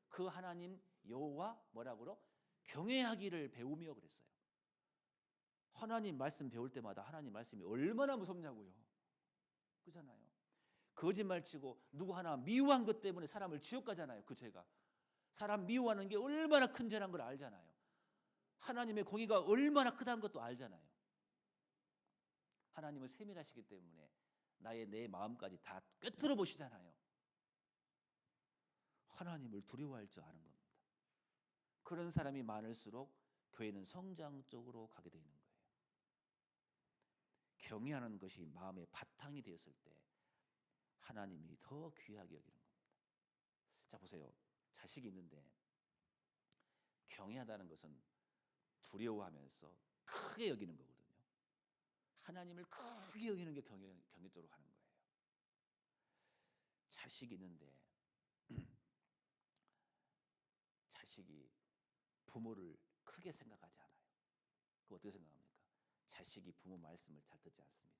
그 하나님 여호와 뭐라고요? 경외하기를 배우며 그랬어요. 하나님 말씀 배울 때마다 하나님 말씀이 얼마나 무섭냐고요. 그렇잖아요. 거짓말치고 누구 하나 미워한 것 때문에 사람을 지옥 가잖아요. 그 죄가. 사람 미워하는 게 얼마나 큰 죄란 걸 알잖아요. 하나님의 공의가 얼마나 크다는 것도 알잖아요. 하나님은 세밀하시기 때문에 내 마음까지 다 꿰뚫어 보시잖아요. 하나님을 두려워할 줄 아는 겁니다. 그런 사람이 많을수록 교회는 성장적으로 가게 되는 거예요. 경외하는 것이 마음의 바탕이 되었을 때 하나님이 더 귀하게 여기는 겁니다. 자 보세요. 자식이 있는데 경외하다는 것은 두려워하면서 크게 여기는 거거든요. 하나님을 크게 여기는 게 경외 쪽으로 가는 거예요. 자식이 있는데 자식이 부모를 크게 생각하지 않아요. 그거 어떻게 생각합니까? 자식이 부모 말씀을 잘 듣지 않습니다.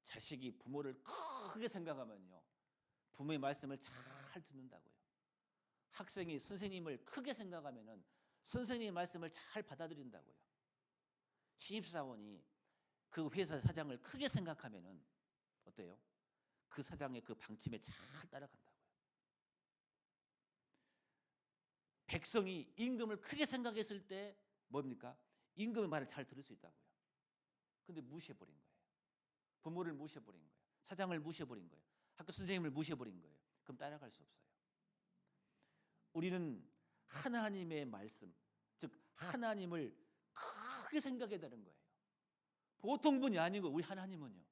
자식이 부모를 크게 생각하면요, 부모의 말씀을 잘 듣는다고요. 학생이 선생님을 크게 생각하면은 선생님의 말씀을 잘 받아들인다고요. 신입사원이 그 회사 사장을 크게 생각하면은 어때요? 그 사장의 그 방침에 잘 따라간다고요. 백성이 임금을 크게 생각했을 때 뭡니까? 임금의 말을 잘 들을 수 있다고요. 근데 무시해버린 거예요. 부모를 무시해버린 거예요. 사장을 무시해버린 거예요. 학교 선생님을 무시해버린 거예요. 그럼 따라갈 수 없어요. 우리는 하나님의 말씀, 즉 하나님을 크게 생각해야 되는 거예요. 보통 분이 아니고 우리 하나님은요.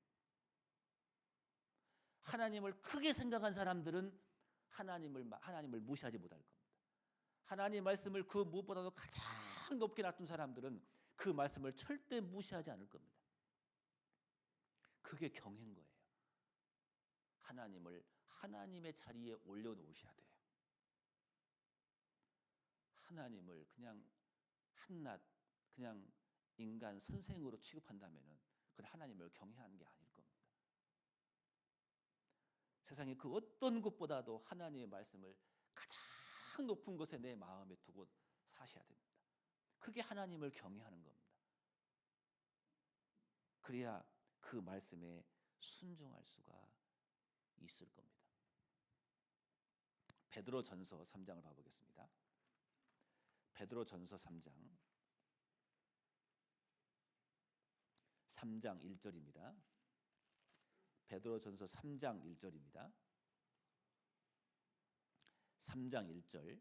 하나님을 크게 생각한 사람들은 하나님을 무시하지 못할 겁니다. 하나님의 말씀을 그 무엇보다도 가장 높게 놔둔 사람들은 그 말씀을 절대 무시하지 않을 겁니다. 그게 경외인 거예요. 하나님을 하나님의 자리에 올려놓으셔야 돼요. 하나님을 그냥 한낱 그냥 인간 선생으로 취급한다면은 그건 하나님을 경외하는 게 아닐 겁니다. 세상에 그 어떤 것보다도 하나님의 말씀을 가장 높은 곳에 내 마음에 두고 사셔야 됩니다. 그게 하나님을 경외하는 겁니다. 그래야 그 말씀에 순종할 수가 있을 겁니다. 베드로전서 3장을 봐보겠습니다. 베드로전서 3장 1절입니다. 베드로전서 3장 1절입니다. 3장 1절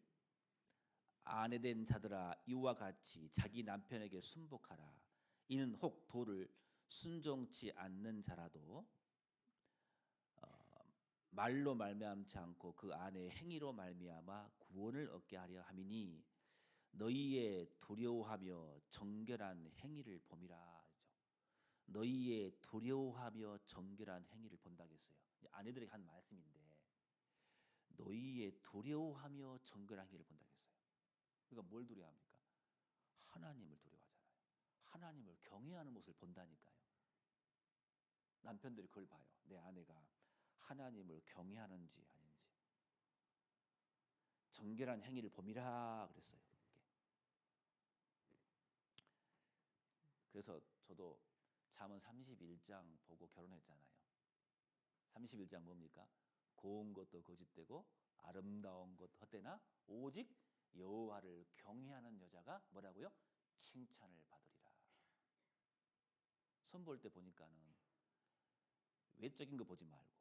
아내된 자들아 이와 같이 자기 남편에게 순복하라. 이는 혹 도를 순종치 않는 자라도 말로 말미암지 않고 그 아내의 행위로 말미암아 구원을 얻게 하려 함이니 너희의 두려워하며 정결한 행위를 봄이라. 너희의 두려워하며 정결한 행위를 본다겠어요. 아내들에게 한 말씀인데 너희의 두려워하며 정결한 행위를 본다겠어요. 그러니까 뭘 두려워합니까? 하나님을 두려워하잖아요. 하나님을 경외하는 모습을 본다니까요. 남편들이 그걸 봐요. 내 아내가 하나님을 경외하는지 아닌지. 정결한 행위를 봄이라 그랬어요. 그래서 저도 잠언 31장 보고 결혼했잖아요. 31장 뭡니까? 고운 것도 거짓되고 아름다운 것 헛되나 오직 여호와를 경외하는 여자가 뭐라고요? 칭찬을 받으리라. 선 볼 때 보니까는 외적인 거 보지 말고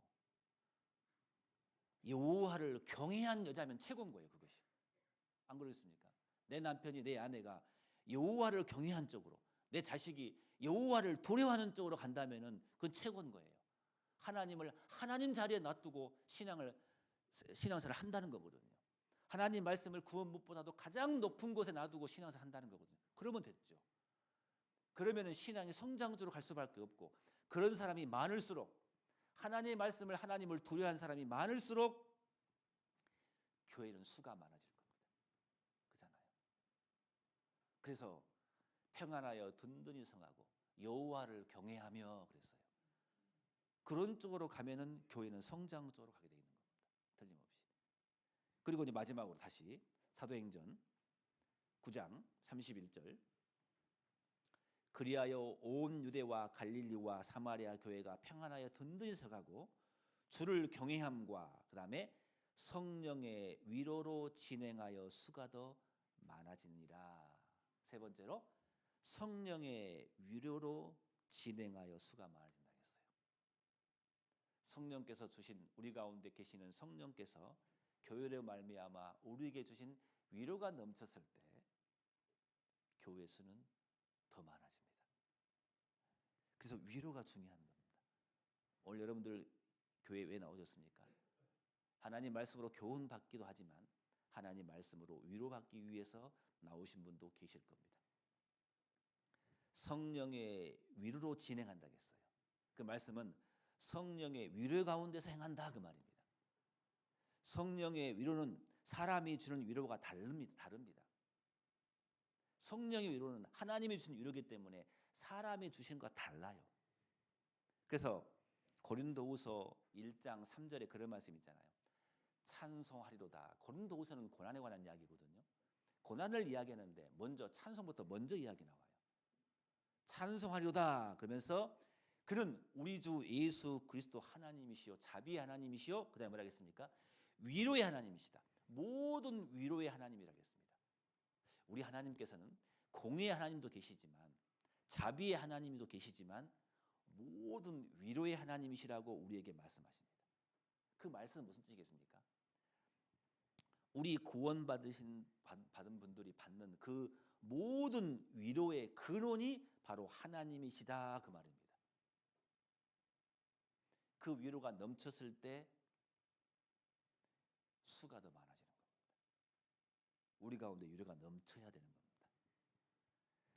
여호와를 경외한 여자면 최고인 거예요. 그것이. 안 그렇습니까? 내 남편이, 내 아내가 여호와를 경외한 쪽으로, 내 자식이 여호와를 두려워하는 쪽으로 간다면은 그건 최고인 거예요. 하나님을 하나님 자리에 놔두고 신앙생활을 한다는 거거든요. 하나님 말씀을 구원 무엇보다도 가장 높은 곳에 놔두고 신앙생활을 한다는 거거든요. 그러면 됐죠. 그러면은 신앙이 성장적으로 갈 수밖에 없고, 그런 사람이 많을수록, 하나님의 말씀을, 하나님을 두려워하는 사람이 많을수록 교회는 수가 많아질 겁니다. 그잖아요. 그래서 평안하여 든든히 성하고 여호와를 경외하며 그랬어요. 그런 쪽으로 가면은 교회는 성장적으로 가게 되어 있는 겁니다. 틀림없이. 그리고 이제 마지막으로 다시 사도행전 9장 31절. 그리하여 온 유대와 갈릴리와 사마리아 교회가 평안하여 든든히 서가고 주를 경외함과 그다음에 성령의 위로로 진행하여 수가 더 많아지니라. 세 번째로 성령의 위로로 진행하여 수가 많아진다 했어요. 성령께서 주신, 우리 가운데 계시는 성령께서 교회로 말미암아 우리에게 주신 위로가 넘쳤을 때 교회 수는 더 많아집니다. 그래서 위로가 중요한 겁니다. 오늘 여러분들 교회 왜 나오셨습니까? 하나님 말씀으로 교훈받기도 하지만 하나님 말씀으로 위로받기 위해서 나오신 분도 계실 겁니다. 성령의 위로로 진행한다 했어요. 그 말씀은 성령의 위로 가운데서 행한다 그 말입니다. 성령의 위로는 사람이 주는 위로가 다릅니다. 성령의 위로는 하나님이 주신 위로이기 때문에 사람이 주신 것과 달라요. 그래서 고린도후서 1장 3절에 그런 말씀 있잖아요. 찬송하리로다. 고린도후서는 고난에 관한 이야기거든요. 고난을 이야기하는데 먼저 찬송부터 먼저 이야기 나와요. 찬송하리로다 그러면서 그는 우리 주 예수 그리스도 하나님이시요 자비의 하나님이시요 그다음에 뭐라 하겠습니까? 위로의 하나님이시다. 모든 위로의 하나님이라 하겠습니다. 우리 하나님께서는 공의의 하나님도 계시지만 자비의 하나님도 계시지만 모든 위로의 하나님이시라고 우리에게 말씀하십니다. 그 말씀은 무슨 뜻이겠습니까? 우리 구원받은 분들이 받는 그 모든 위로의 근원이 바로 하나님이시다 그 말입니다. 그 위로가 넘쳤을 때 수가 더 많아지는 겁니다. 우리 가운데 위로가 넘쳐야 되는 겁니다.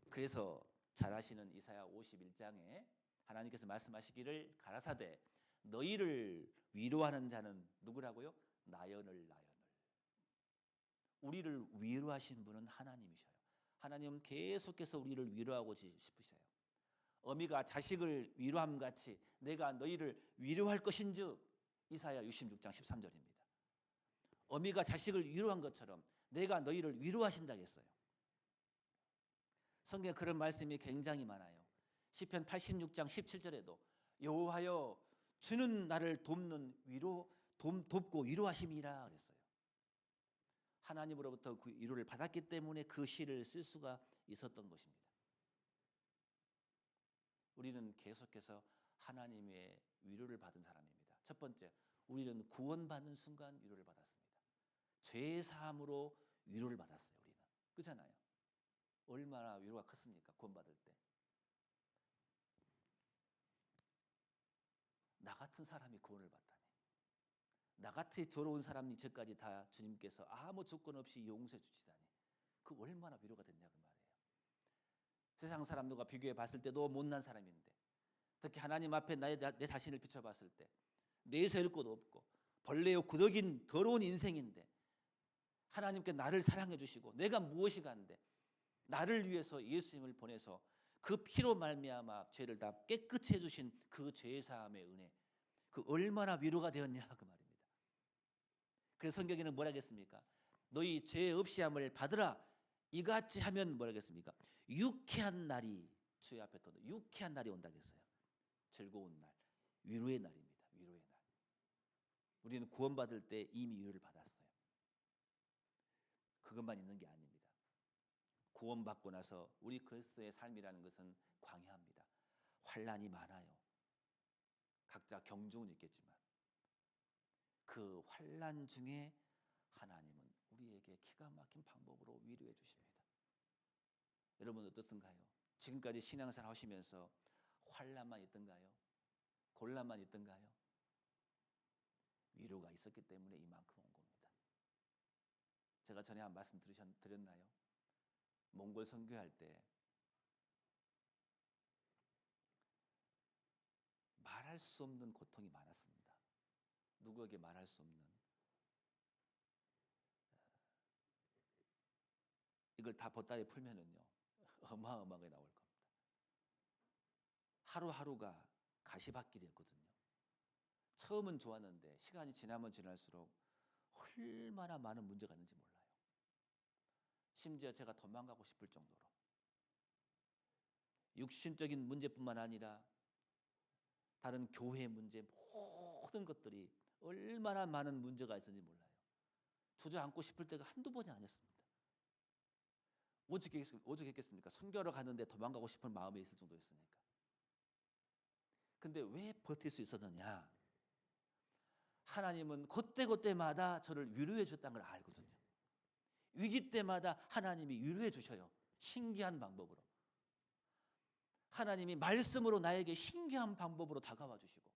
그래서 잘 아시는 이사야 51장에 하나님께서 말씀하시기를 가라사대 너희를 위로하는 자는 누구라고요? 나연을. 우리를 위로하신 분은 하나님이셔요. 하나님은 계속해서 우리를 위로하고 싶으셔요. 어미가 자식을 위로함 같이 내가 너희를 위로할 것인즉 이사야 66장 13절입니다. 어미가 자식을 위로한 것처럼 내가 너희를 위로하신다 했어요. 성경에 그런 말씀이 굉장히 많아요. 시편 86장 17절에도 여호와여 주는 나를 돕고 위로하심이라 그랬어요. 하나님으로부터 그 위로를 받았기 때문에 그 시를 쓸 수가 있었던 것입니다. 우리는 계속해서 하나님의 위로를 받은 사람입니다. 첫 번째, 우리는 구원받는 순간 위로를 받았습니다. 죄 사함으로 위로를 받았어요. 우리는 그렇잖아요. 얼마나 위로가 컸습니까? 구원받을 때. 나 같은 사람이 구원을 받다니. 나같이 더러운 사람이 저까지 다 주님께서 아무 조건 없이 용서해 주시다니. 그 얼마나 위로가 됐냐 그 말이에요. 세상 사람들과 비교해 봤을 때도 못난 사람인데 특히 하나님 앞에 내 자신을 비춰봤을 때 내세울 것도 없고 벌레요 구더긴 더러운 인생인데 하나님께 나를 사랑해 주시고 내가 무엇이가 한데 나를 위해서 예수님을 보내서 그 피로 말미암아 죄를 다 깨끗이 해주신 그 죄사함의 은혜 그 얼마나 위로가 되었냐 그 말입니다. 그래서 성경에는 뭐라 하겠습니까? 너희 죄 없이함을 받으라 이같이 하면 뭐라 하겠습니까? 유쾌한 날이 주의 앞에 더 유쾌한 날이 온다 그랬어요. 즐거운 날, 위로의 날입니다. 위로의 날. 우리는 구원받을 때 이미 위로를 받았어요. 그것만 있는 게 아닙니다. 구원받고 나서 우리 그리스도의 삶이라는 것은 광야입니다. 환난이 많아요. 각자 경중은 있겠지만 그 환난 중에 하나님은 우리에게 기가 막힌 방법으로 위로해 주십니다. 여러분 어떻든가요? 지금까지 신앙생활 하시면서 환난만 있던가요? 곤란만 있던가요? 위로가 있었기 때문에 이만큼 온 겁니다. 제가 전에 한 말씀 드렸나요? 몽골 선교할 때 말할 수 없는 고통이 많았습니다. 누구에게 말할 수 없는, 이걸 다 보따리에 풀면은요 어마어마하게 나올 겁니다. 하루하루가 가시밭길이었거든요. 처음은 좋았는데 시간이 지나면 지날수록 얼마나 많은 문제가 있는지 몰라요. 심지어 제가 도망가고 싶을 정도로 육신적인 문제뿐만 아니라 다른 교회 문제, 모든 것들이 얼마나 많은 문제가 있었는지 몰라요. 주저앉고 싶을 때가 한두 번이 아니었습니다. 오죽했겠습니까? 선교하러 갔는데 도망가고 싶은 마음이 있을 정도였으니까. 근데 왜 버틸 수 있었느냐? 하나님은 그때그때마다 저를 위로해 줬다는 걸 알거든요. 위기 때마다 하나님이 위로해 주셔요. 신기한 방법으로. 하나님이 말씀으로 나에게 신기한 방법으로 다가와 주시고,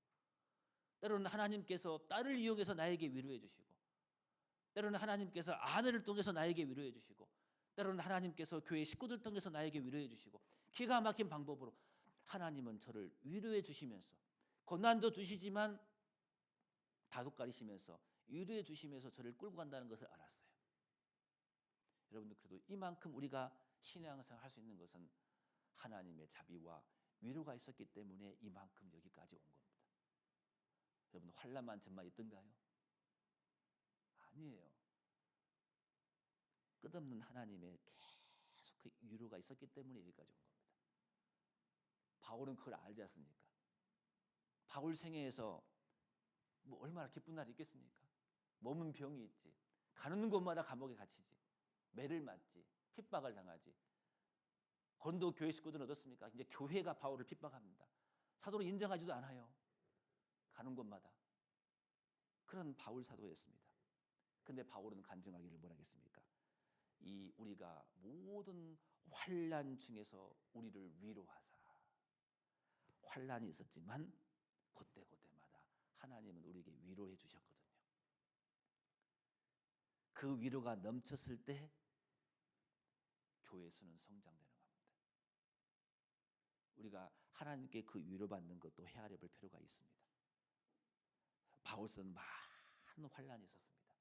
때로는 하나님께서 딸을 이용해서 나에게 위로해 주시고, 때로는 하나님께서 아내를 통해서 나에게 위로해 주시고, 때로는 하나님께서 교회 식구들 통해서 나에게 위로해 주시고, 기가 막힌 방법으로 하나님은 저를 위로해 주시면서, 고난도 주시지만 다독거리시면서 위로해 주시면서 저를 끌고 간다는 것을 알았어요. 여러분들, 그래도 이만큼 우리가 신앙생활 할 수 있는 것은 하나님의 자비와 위로가 있었기 때문에 이만큼 여기까지 온 겁니다. 여러분, 환난만 정말 있던가요? 아니에요. 끝없는 하나님의 계속 그 위로가 있었기 때문에 여기까지 온 겁니다. 바울은 그걸 알지 않습니까? 바울 생애에서 뭐 얼마나 기쁜 날이 있겠습니까? 몸은 병이 있지, 가는 곳마다 감옥에 갇히지, 매를 맞지, 핍박을 당하지. 고린도 교회 식구들은 어떻습니까? 이제 교회가 바울을 핍박합니다. 사도로 인정하지도 않아요. 가는 곳마다. 그런 바울 사도였습니다. 근데 바울은 간증하기를 뭐라 하겠습니까? 이 우리가 모든 환난 중에서 우리를 위로하사, 환난이 있었지만 그때마다 하나님은 우리에게 위로해 주셨거든요. 그 위로가 넘쳤을 때 교회 수는 성장되는 겁니다. 우리가 하나님께 그 위로받는 것도 헤아려 볼 필요가 있습니다. 바울서는 많은 환난이 있었습니다.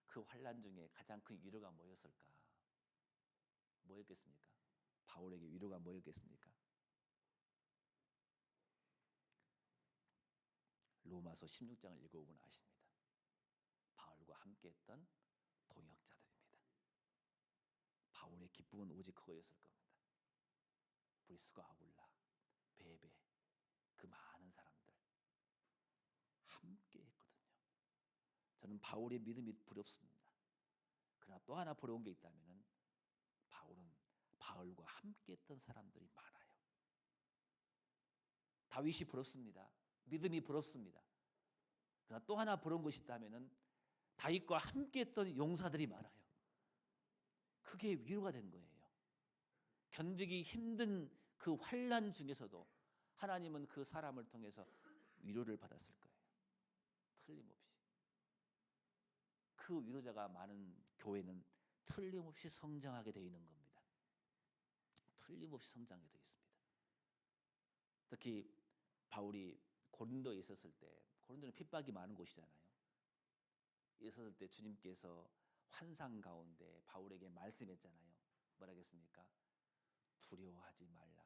그 환난 중에 가장 큰 위로가 뭐였을까? 뭐였겠습니까? 바울에게 위로가 뭐였겠습니까? 로마서 16장을 읽어보면 아십니다. 바울과 함께했던 동역자들입니다. 바울의 기쁨은 오직 그거였을 겁니다. 브리스과 아굴라, 베베, 그 많은 사람들 함께했거든요. 저는 바울의 믿음이 부럽습니다. 그러나 또 하나 부러운 게 있다면은 바울은 바울과 함께했던 사람들이 많아요. 다윗이 부럽습니다. 믿음이 부럽습니다. 그러나 또 하나 부러운 것이 있다면은 다윗과 함께했던 용사들이 많아요. 그게 위로가 된 거예요. 견디기 힘든 그 환난 중에서도 하나님은 그 사람을 통해서 위로를 받았을 거예요. 틀림없이. 그 위로자가 많은 교회는 틀림없이 성장하게 되어 있는 겁니다. 틀림없이 성장하게 되어 있습니다. 특히 바울이 고린도에 있었을 때, 고린도는 핍박이 많은 곳이잖아요. 있었을 때 주님께서 환상 가운데 바울에게 말씀했잖아요. 뭐라겠습니까? 두려워하지 말라.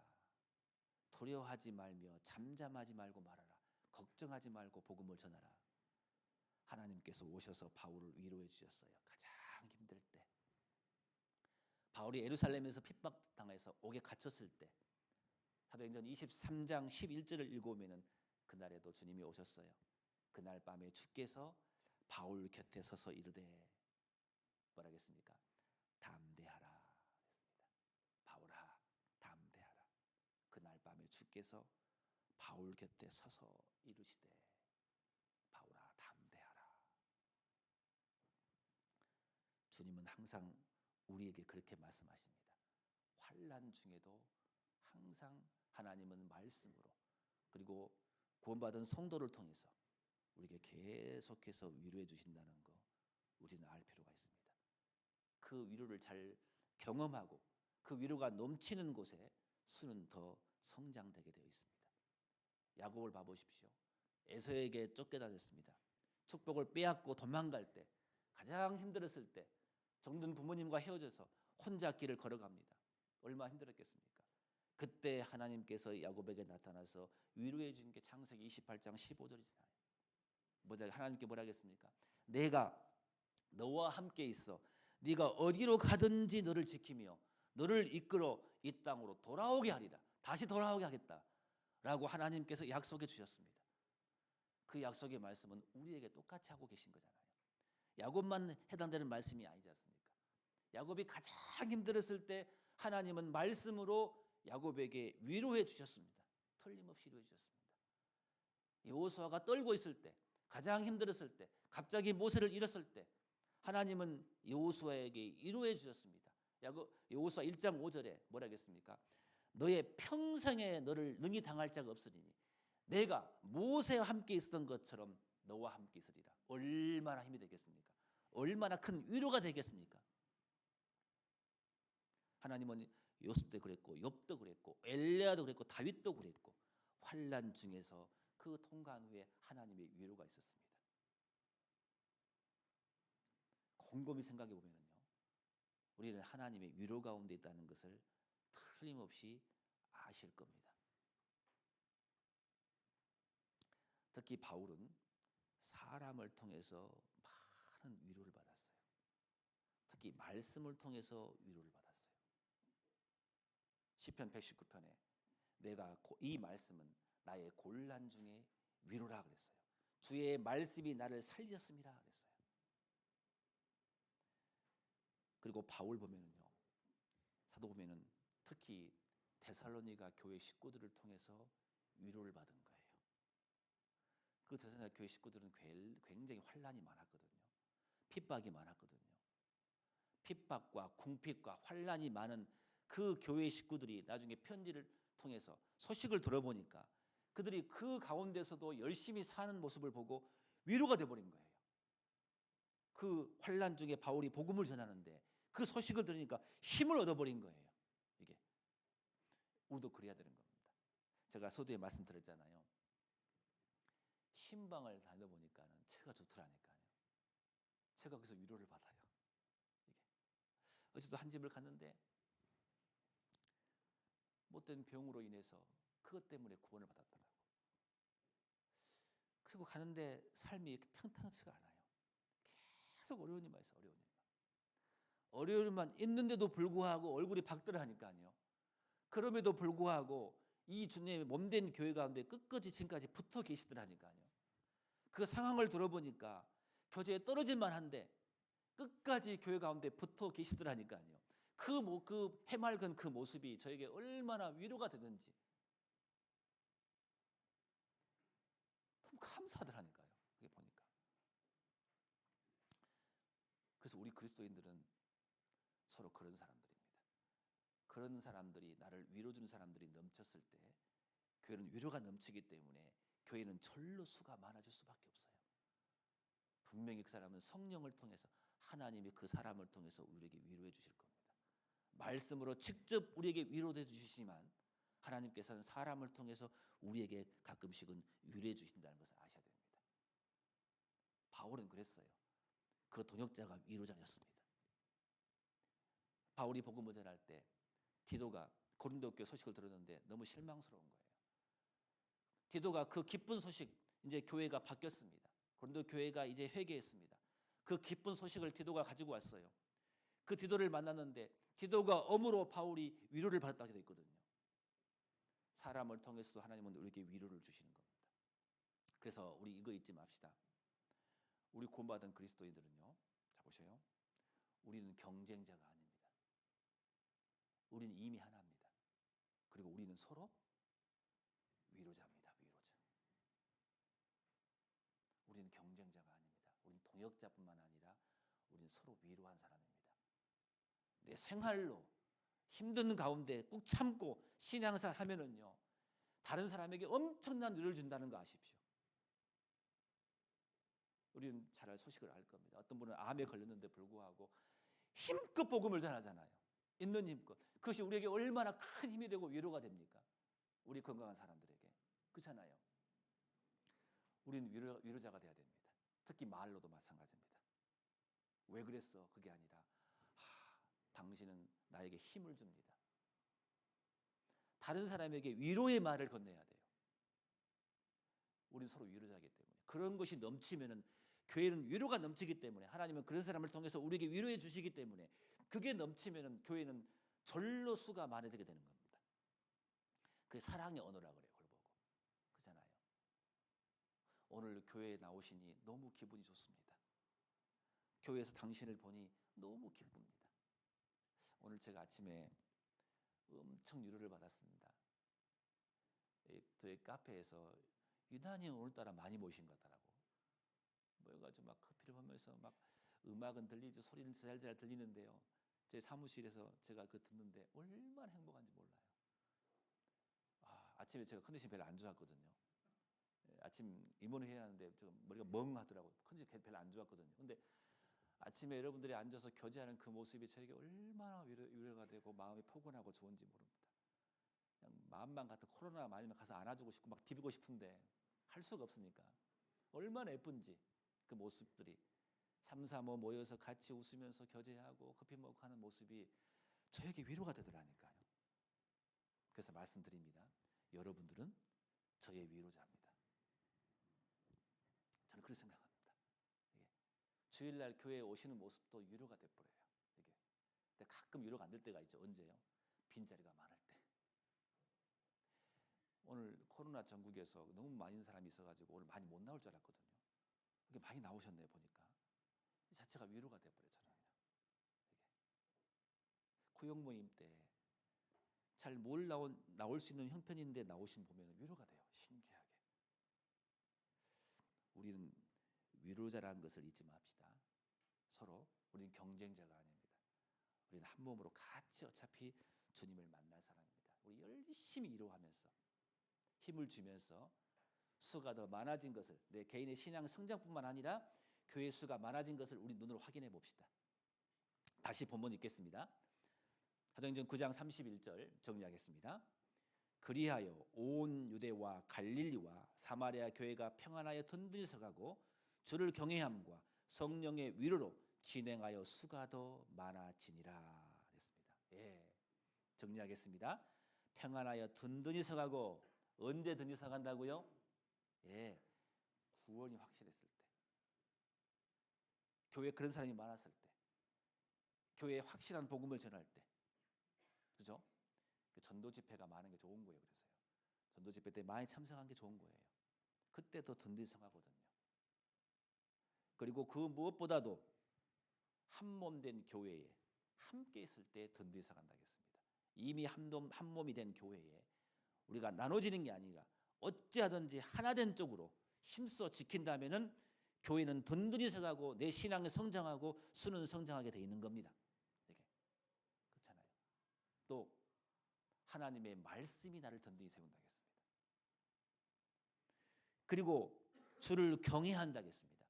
두려워하지 말며 잠잠하지 말고 말하라. 걱정하지 말고 복음을 전하라. 하나님께서 오셔서 바울을 위로해 주셨어요. 가장 힘들 때. 바울이 예루살렘에서 핍박당해서 옥에 갇혔을 때 사도행전 23장 11절을 읽어보면은 그날에도 주님이 오셨어요. 그날 밤에 주께서 바울 곁에 서서 이르되 뭐라겠습니까? 담대하라 했습니다. 바울아, 담대하라. 그날 밤에 주께서 바울 곁에 서서 이르시되 바울아, 담대하라. 주님은 항상 우리에게 그렇게 말씀하십니다. 환난 중에도 항상 하나님은 말씀으로, 그리고 구원받은 성도를 통해서 우리에게 계속해서 위로해 주신다는 거 우리는 알 필요가 있습니다. 그 위로를 잘 경험하고 그 위로가 넘치는 곳에 수는 더 성장되게 되어 있습니다. 야곱을 봐보십시오. 에서에게 쫓겨다녔습니다. 축복을 빼앗고 도망갈 때, 가장 힘들었을 때 정든 부모님과 헤어져서 혼자 길을 걸어갑니다. 얼마나 힘들었겠습니까? 그때 하나님께서 야곱에게 나타나서 위로해 준 게 창세기 28장 15절이잖아요. 하나님께 뭐라 하겠습니까? 내가 너와 함께 있어 네가 어디로 가든지 너를 지키며 너를 이끌어 이 땅으로 돌아오게 하리라. 다시 돌아오게 하겠다 라고 하나님께서 약속해 주셨습니다. 그 약속의 말씀은 우리에게 똑같이 하고 계신 거잖아요. 야곱만 해당되는 말씀이 아니지 않습니까? 야곱이 가장 힘들었을 때 하나님은 말씀으로 야곱에게 위로해 주셨습니다. 틀림없이 위로해 주셨습니다. 여호수아가 떨고 있을 때, 가장 힘들었을 때, 갑자기 모세를 잃었을 때 하나님은 여호수아에게 위로해 주셨습니다. 여호수아 1장 5절에 뭐라 했습니까? 너의 평생에 너를 능히 당할 자가 없으리니 내가 모세와 함께 있었던 것처럼 너와 함께 있으리라. 얼마나 힘이 되겠습니까? 얼마나 큰 위로가 되겠습니까? 하나님은 요셉도 그랬고 욥도 그랬고 엘리야도 그랬고 다윗도 그랬고 환난 중에서 그 통과한 후에 하나님의 위로가 있었습니다. 곰곰이 생각해 보면요, 우리는 하나님의 위로 가운데 있다는 것을 틀림없이 아실 겁니다. 특히 바울은 사람을 통해서 많은 위로를 받았어요. 특히 말씀을 통해서 위로를 받았어요. 시편 119편에 내가 이 말씀은 나의 곤란 중에 위로라 그랬어요. 주의 말씀이 나를 살렸음이라 그랬어요. 그리고 바울 보면은요, 사도 보면은 특히 데살로니가 교회 식구들을 통해서 위로를 받은 거예요. 그 데살로니가 교회 식구들은 굉장히 환난이 많았거든요. 핍박이 많았거든요. 핍박과 궁핍과 환난이 많은 그 교회 식구들이 나중에 편지를 통해서 소식을 들어보니까 그들이 그 가운데서도 열심히 사는 모습을 보고 위로가 되어버린 거예요. 그 환난 중에 바울이 복음을 전하는데 그 소식을 들으니까 힘을 얻어버린 거예요. 이게 우리도 그래야 되는 겁니다. 제가 서두에 말씀드렸잖아요. 신방을 다녀보니까는 제가 좋더라니까요. 제가 거기서 위로를 받아요. 이게 어제도 한 집을 갔는데 못된 병으로 인해서 그것 때문에 구원을 받았더라고요. 그리고 가는데 삶이 평탄치가 않아요. 계속 어려운 일만 있어요. 어려운 일만 있는데도 불구하고 얼굴이 박들어하니까요. 그럼에도 불구하고 이 주님의 몸된 교회 가운데 끝까지 지금까지 붙어 계시더라니까요. 그 상황을 들어보니까 교제에 떨어질만 한데 끝까지 교회 가운데 붙어 계시더라니까요. 그 해맑은 그 모습이 저에게 얼마나 위로가 되든지 너무 감사하더라니까요. 그게 보니까. 그래서 우리 그리스도인들은 서로 그런 사람들입니다. 그런 사람들이 나를 위로주는 사람들이 넘쳤을 때 교회는 위로가 넘치기 때문에 교회는 절로 수가 많아질 수밖에 없어요. 분명히 그 사람은 성령을 통해서 하나님이 그 사람을 통해서 우리에게 위로해 주실 겁니다. 말씀으로 직접 우리에게 위로해 주시지만 하나님께서는 사람을 통해서 우리에게 가끔씩은 위로해 주신다는 것을 아셔야 됩니다. 바울은 그랬어요. 그 동역자가 위로자였습니다. 바울이 복음을 전할 때 디도가 고린도 교회 소식을 들었는데 너무 실망스러운 거예요. 디도가 그 기쁜 소식, 이제 교회가 바뀌었습니다. 고린도 교회가 이제 회개했습니다. 그 기쁜 소식을 디도가 가지고 왔어요. 그 디도를 만났는데 디도가 엄으로 바울이 위로를 받았다고 되어 있거든요. 사람을 통해서도 하나님은 우리에게 위로를 주시는 겁니다. 그래서 우리 이거 잊지 맙시다. 우리 구원받은 그리스도인들은요, 자 보세요. 우리는 경쟁자가 아닙니다. 우리는 이미 하나입니다. 그리고 우리는 서로 위로자입니다. 위로자. 우리는 경쟁자가 아닙니다. 우리는 동역자뿐만 아니라 우리는 서로 위로한 사람입니다. 내 생활로 힘든 가운데 꾹 참고 신앙생활 하면은요, 다른 사람에게 엄청난 위로를 준다는 거 아십시오. 우리는 잘 소식을 알 겁니다. 어떤 분은 암에 걸렸는데 불구하고 힘껏 복음을 전하잖아요. 있는 힘껏. 그것이 우리에게 얼마나 큰 힘이 되고 위로가 됩니까? 우리 건강한 사람들에게. 그렇잖아요. 우리는 위로자가 돼야 됩니다. 특히 말로도 마찬가지입니다. 왜 그랬어? 그게 아니라 당신은 나에게 힘을 줍니다. 다른 사람에게 위로의 말을 건네야 돼요. 우리는 서로 위로자이기 때문에. 그런 것이 넘치면은 교회는 위로가 넘치기 때문에 하나님은 그런 사람을 통해서 우리에게 위로해 주시기 때문에 그게 넘치면은 교회는 절로 수가 많아지게 되는 겁니다. 그게 사랑의 언어라 그래요. 그걸 보고. 그렇잖아요. 오늘 교회에 나오시니 너무 기분이 좋습니다. 교회에서 당신을 보니 너무 기쁩니다. 오늘 제가 아침에 엄청 위로를 받았습니다. 저희 카페에서 유난히 오늘따라 많이 모이신 것 같더라고. 모여가지고 막 커피를 보면서 막 음악은 들리죠. 소리는 잘 들리는데요. 제 사무실에서 제가 그 듣는데 얼마나 행복한지 몰라요. 아침에 제가 컨디션이 별로 안 좋았거든요. 아침 임원회 해야 하는데 제가 머리가 멍하더라고요. 컨디션이 별로 안 좋았거든요. 근데 아침에 여러분들이 앉아서 교제하는 그 모습이 저에게 얼마나 위로가 되고 마음이 포근하고 좋은지 모릅니다. 그냥 마음만 같은 코로나 많으면 가서 안아주고 싶고 막 비비고 싶은데 할 수가 없으니까 얼마나 예쁜지 그 모습들이 3, 4, 5 모여서 같이 웃으면서 교제하고 커피 먹고 하는 모습이 저에게 위로가 되더라니까요. 그래서 말씀드립니다. 여러분들은 저의 위로자입니다. 저는 그렇게 생각합니다. 주일날 교회에 오시는 모습도 위로가 돼버려요. 이게. 근데 가끔 위로가 안 될 때가 있죠. 언제요? 빈자리가 많을 때. 오늘 코로나 전국에서 너무 많은 사람이 있어가지고 오늘 많이 못 나올 줄 알았거든요. 그게 많이 나오셨네요. 보니까. 이 자체가 위로가 돼버려요. 저는요. 구역 모임 때 잘 못 나올 수 있는 형편인데 나오신 보면 위로가 돼요. 신기하게. 우리는 위로자라는 것을 잊지 맙시다. 서로 우리는 경쟁자가 아닙니다. 우리는 한 몸으로 같이 어차피 주님을 만날 사람입니다. 우리 열심히 위로하면서 힘을 주면서 수가 더 많아진 것을 내 개인의 신앙 성장뿐만 아니라 교회 수가 많아진 것을 우리 눈으로 확인해 봅시다. 다시 본문 읽겠습니다. 사도행전 9장 31절 정리하겠습니다. 그리하여 온 유대와 갈릴리와 사마리아 교회가 평안하여 든든히 서가고 주를 경외함과 성령의 위로로 진행하여 수가 더 많아지니라 됐습니다. 예, 정리하겠습니다. 평안하여 든든히 서가고 언제 든든히 서간다고요? 예, 구원이 확실했을 때, 교회에 그런 사람이 많았을 때, 교회에 확실한 복음을 전할 때, 그죠? 전도 집회가 많은 게 좋은 거예요. 그래서요. 전도 집회 때 많이 참석한 게 좋은 거예요. 그때 더 든든히 서가거든요. 그리고 그 무엇보다도 한 몸 된 교회에 함께 있을 때 든든히 서간다 했습니다. 이미 한 몸이 된 교회에 우리가 나눠지는 게 아니라 어찌하든지 하나 된 쪽으로 힘써 지킨다면은 교회는 든든히 서가고 내 신앙이 성장하고 수는 성장하게 돼 있는 겁니다. 이게 그렇잖아요. 또 하나님의 말씀이 나를 든든히 세운다 했습니다. 그리고 주를 경외한다 했습니다.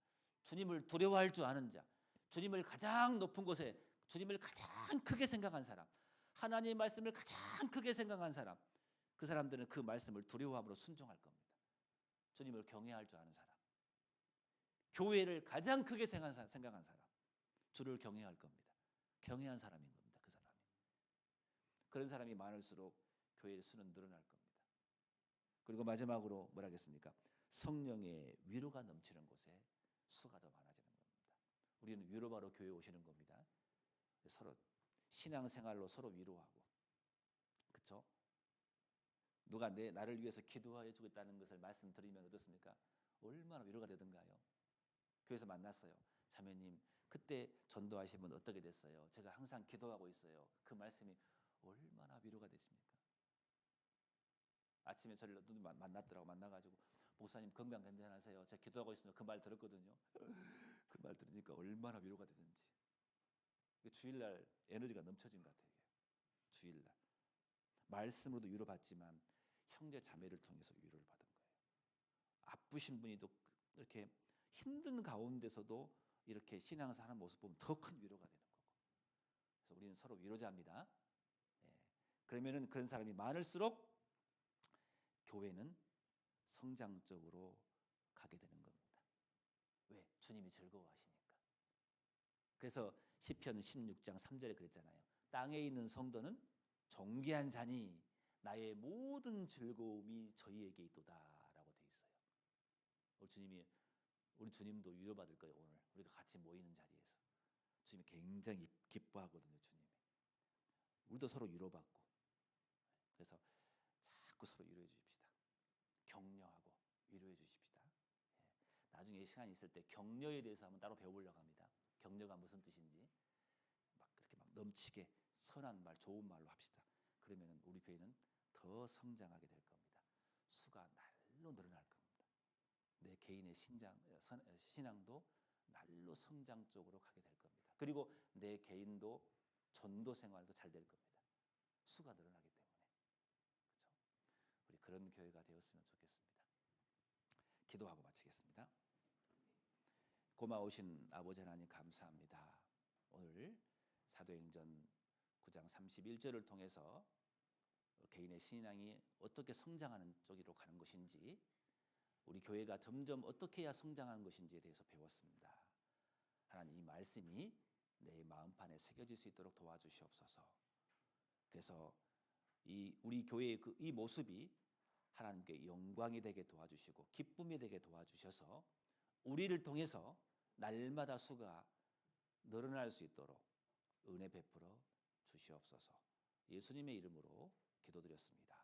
주님을 두려워할 줄 아는 자, 주님을 가장 높은 곳에 주님을 가장 크게 생각한 사람, 하나님의 말씀을 가장 크게 생각한 사람, 그 사람들은 그 말씀을 두려워함으로 순종할 겁니다. 주님을 경외할 줄 아는 사람, 교회를 가장 크게 생각한 사람, 주를 경외할 겁니다. 경외한 사람인 겁니다. 그 사람이. 그런 사람이 많을수록 교회의 수는 늘어날 겁니다. 그리고 마지막으로 뭐라 하겠습니까? 성령의 위로가 넘치는 곳에 수가 더 많아지는 겁니다. 우리는 위로받으러 교회에 오시는 겁니다. 서로 신앙생활로 서로 위로하고, 그렇죠? 누가 나를 위해서 기도해 주고 있다는 것을 말씀드리면 어떻습니까? 얼마나 위로가 되던가요? 교회에서 만났어요. 자매님, 그때 전도하시면 어떻게 됐어요? 제가 항상 기도하고 있어요. 그 말씀이 얼마나 위로가 되십니까? 아침에 저를 누구 만났더라고. 만나가지고 목사님 건강 괜찮으세요? 제가 기도하고 있으면 그 말 들었거든요. 그 말 들으니까 얼마나 위로가 되는지. 주일날 에너지가 넘쳐진 것 같아요. 주일날 말씀으로도 위로받지만 형제 자매를 통해서 위로를 받은 거예요. 아프신 분이 또 이렇게 힘든 가운데서도 이렇게 신앙생활 하는 모습 보면 더 큰 위로가 되는 거고. 그래서 우리는 서로 위로자입니다. 예. 그러면은 그런 사람이 많을수록 교회는 성장적으로 가게 되는 겁니다. 왜? 주님이 즐거워하시니까. 그래서 시편 16장 3절에 그랬잖아요. 땅에 있는 성도는 존귀한 자니 나의 모든 즐거움이 저희에게 있도다라고 돼 있어요. 우리 주님도 위로받을 거예요. 오늘 우리가 같이 모이는 자리에서 주님이 굉장히 기뻐하거든요. 주님이 우리도 서로 위로받고, 그래서 자꾸 서로 위로해 주십시다. 격려하고 위로해 주십시다. 나중에 시간이 있을 때 격려에 대해서 한번 따로 배워보려고 합니다. 격려가 무슨 뜻인지 막 그렇게 막 넘치게 선한 말, 좋은 말로 합시다. 그러면 우리 교회는 더 성장하게 될 겁니다. 수가 날로 늘어날 겁니다. 내 개인의 신앙도 날로 성장 쪽으로 가게 될 겁니다. 그리고 내 개인도 전도 생활도 잘 될 겁니다. 수가 늘어나기 때문에. 그렇죠? 우리 그런 교회가 되었으면 좋겠습니다. 기도하고 마치겠습니다. 고마우신 아버지 하나님 감사합니다. 오늘 사도행전 9장 31절을 통해서 개인의 신앙이 어떻게 성장하는 쪽으로 가는 것인지, 우리 교회가 점점 어떻게 해야 성장하는 것인지에 대해서 배웠습니다. 하나님, 이 말씀이 내 마음판에 새겨질 수 있도록 도와주시옵소서. 그래서 우리 교회의 이 모습이 하나님께 영광이 되게 도와주시고 기쁨이 되게 도와주셔서 우리를 통해서 날마다 수가 늘어날 수 있도록 은혜 베풀어 주시옵소서. 예수님의 이름으로 기도드렸습니다.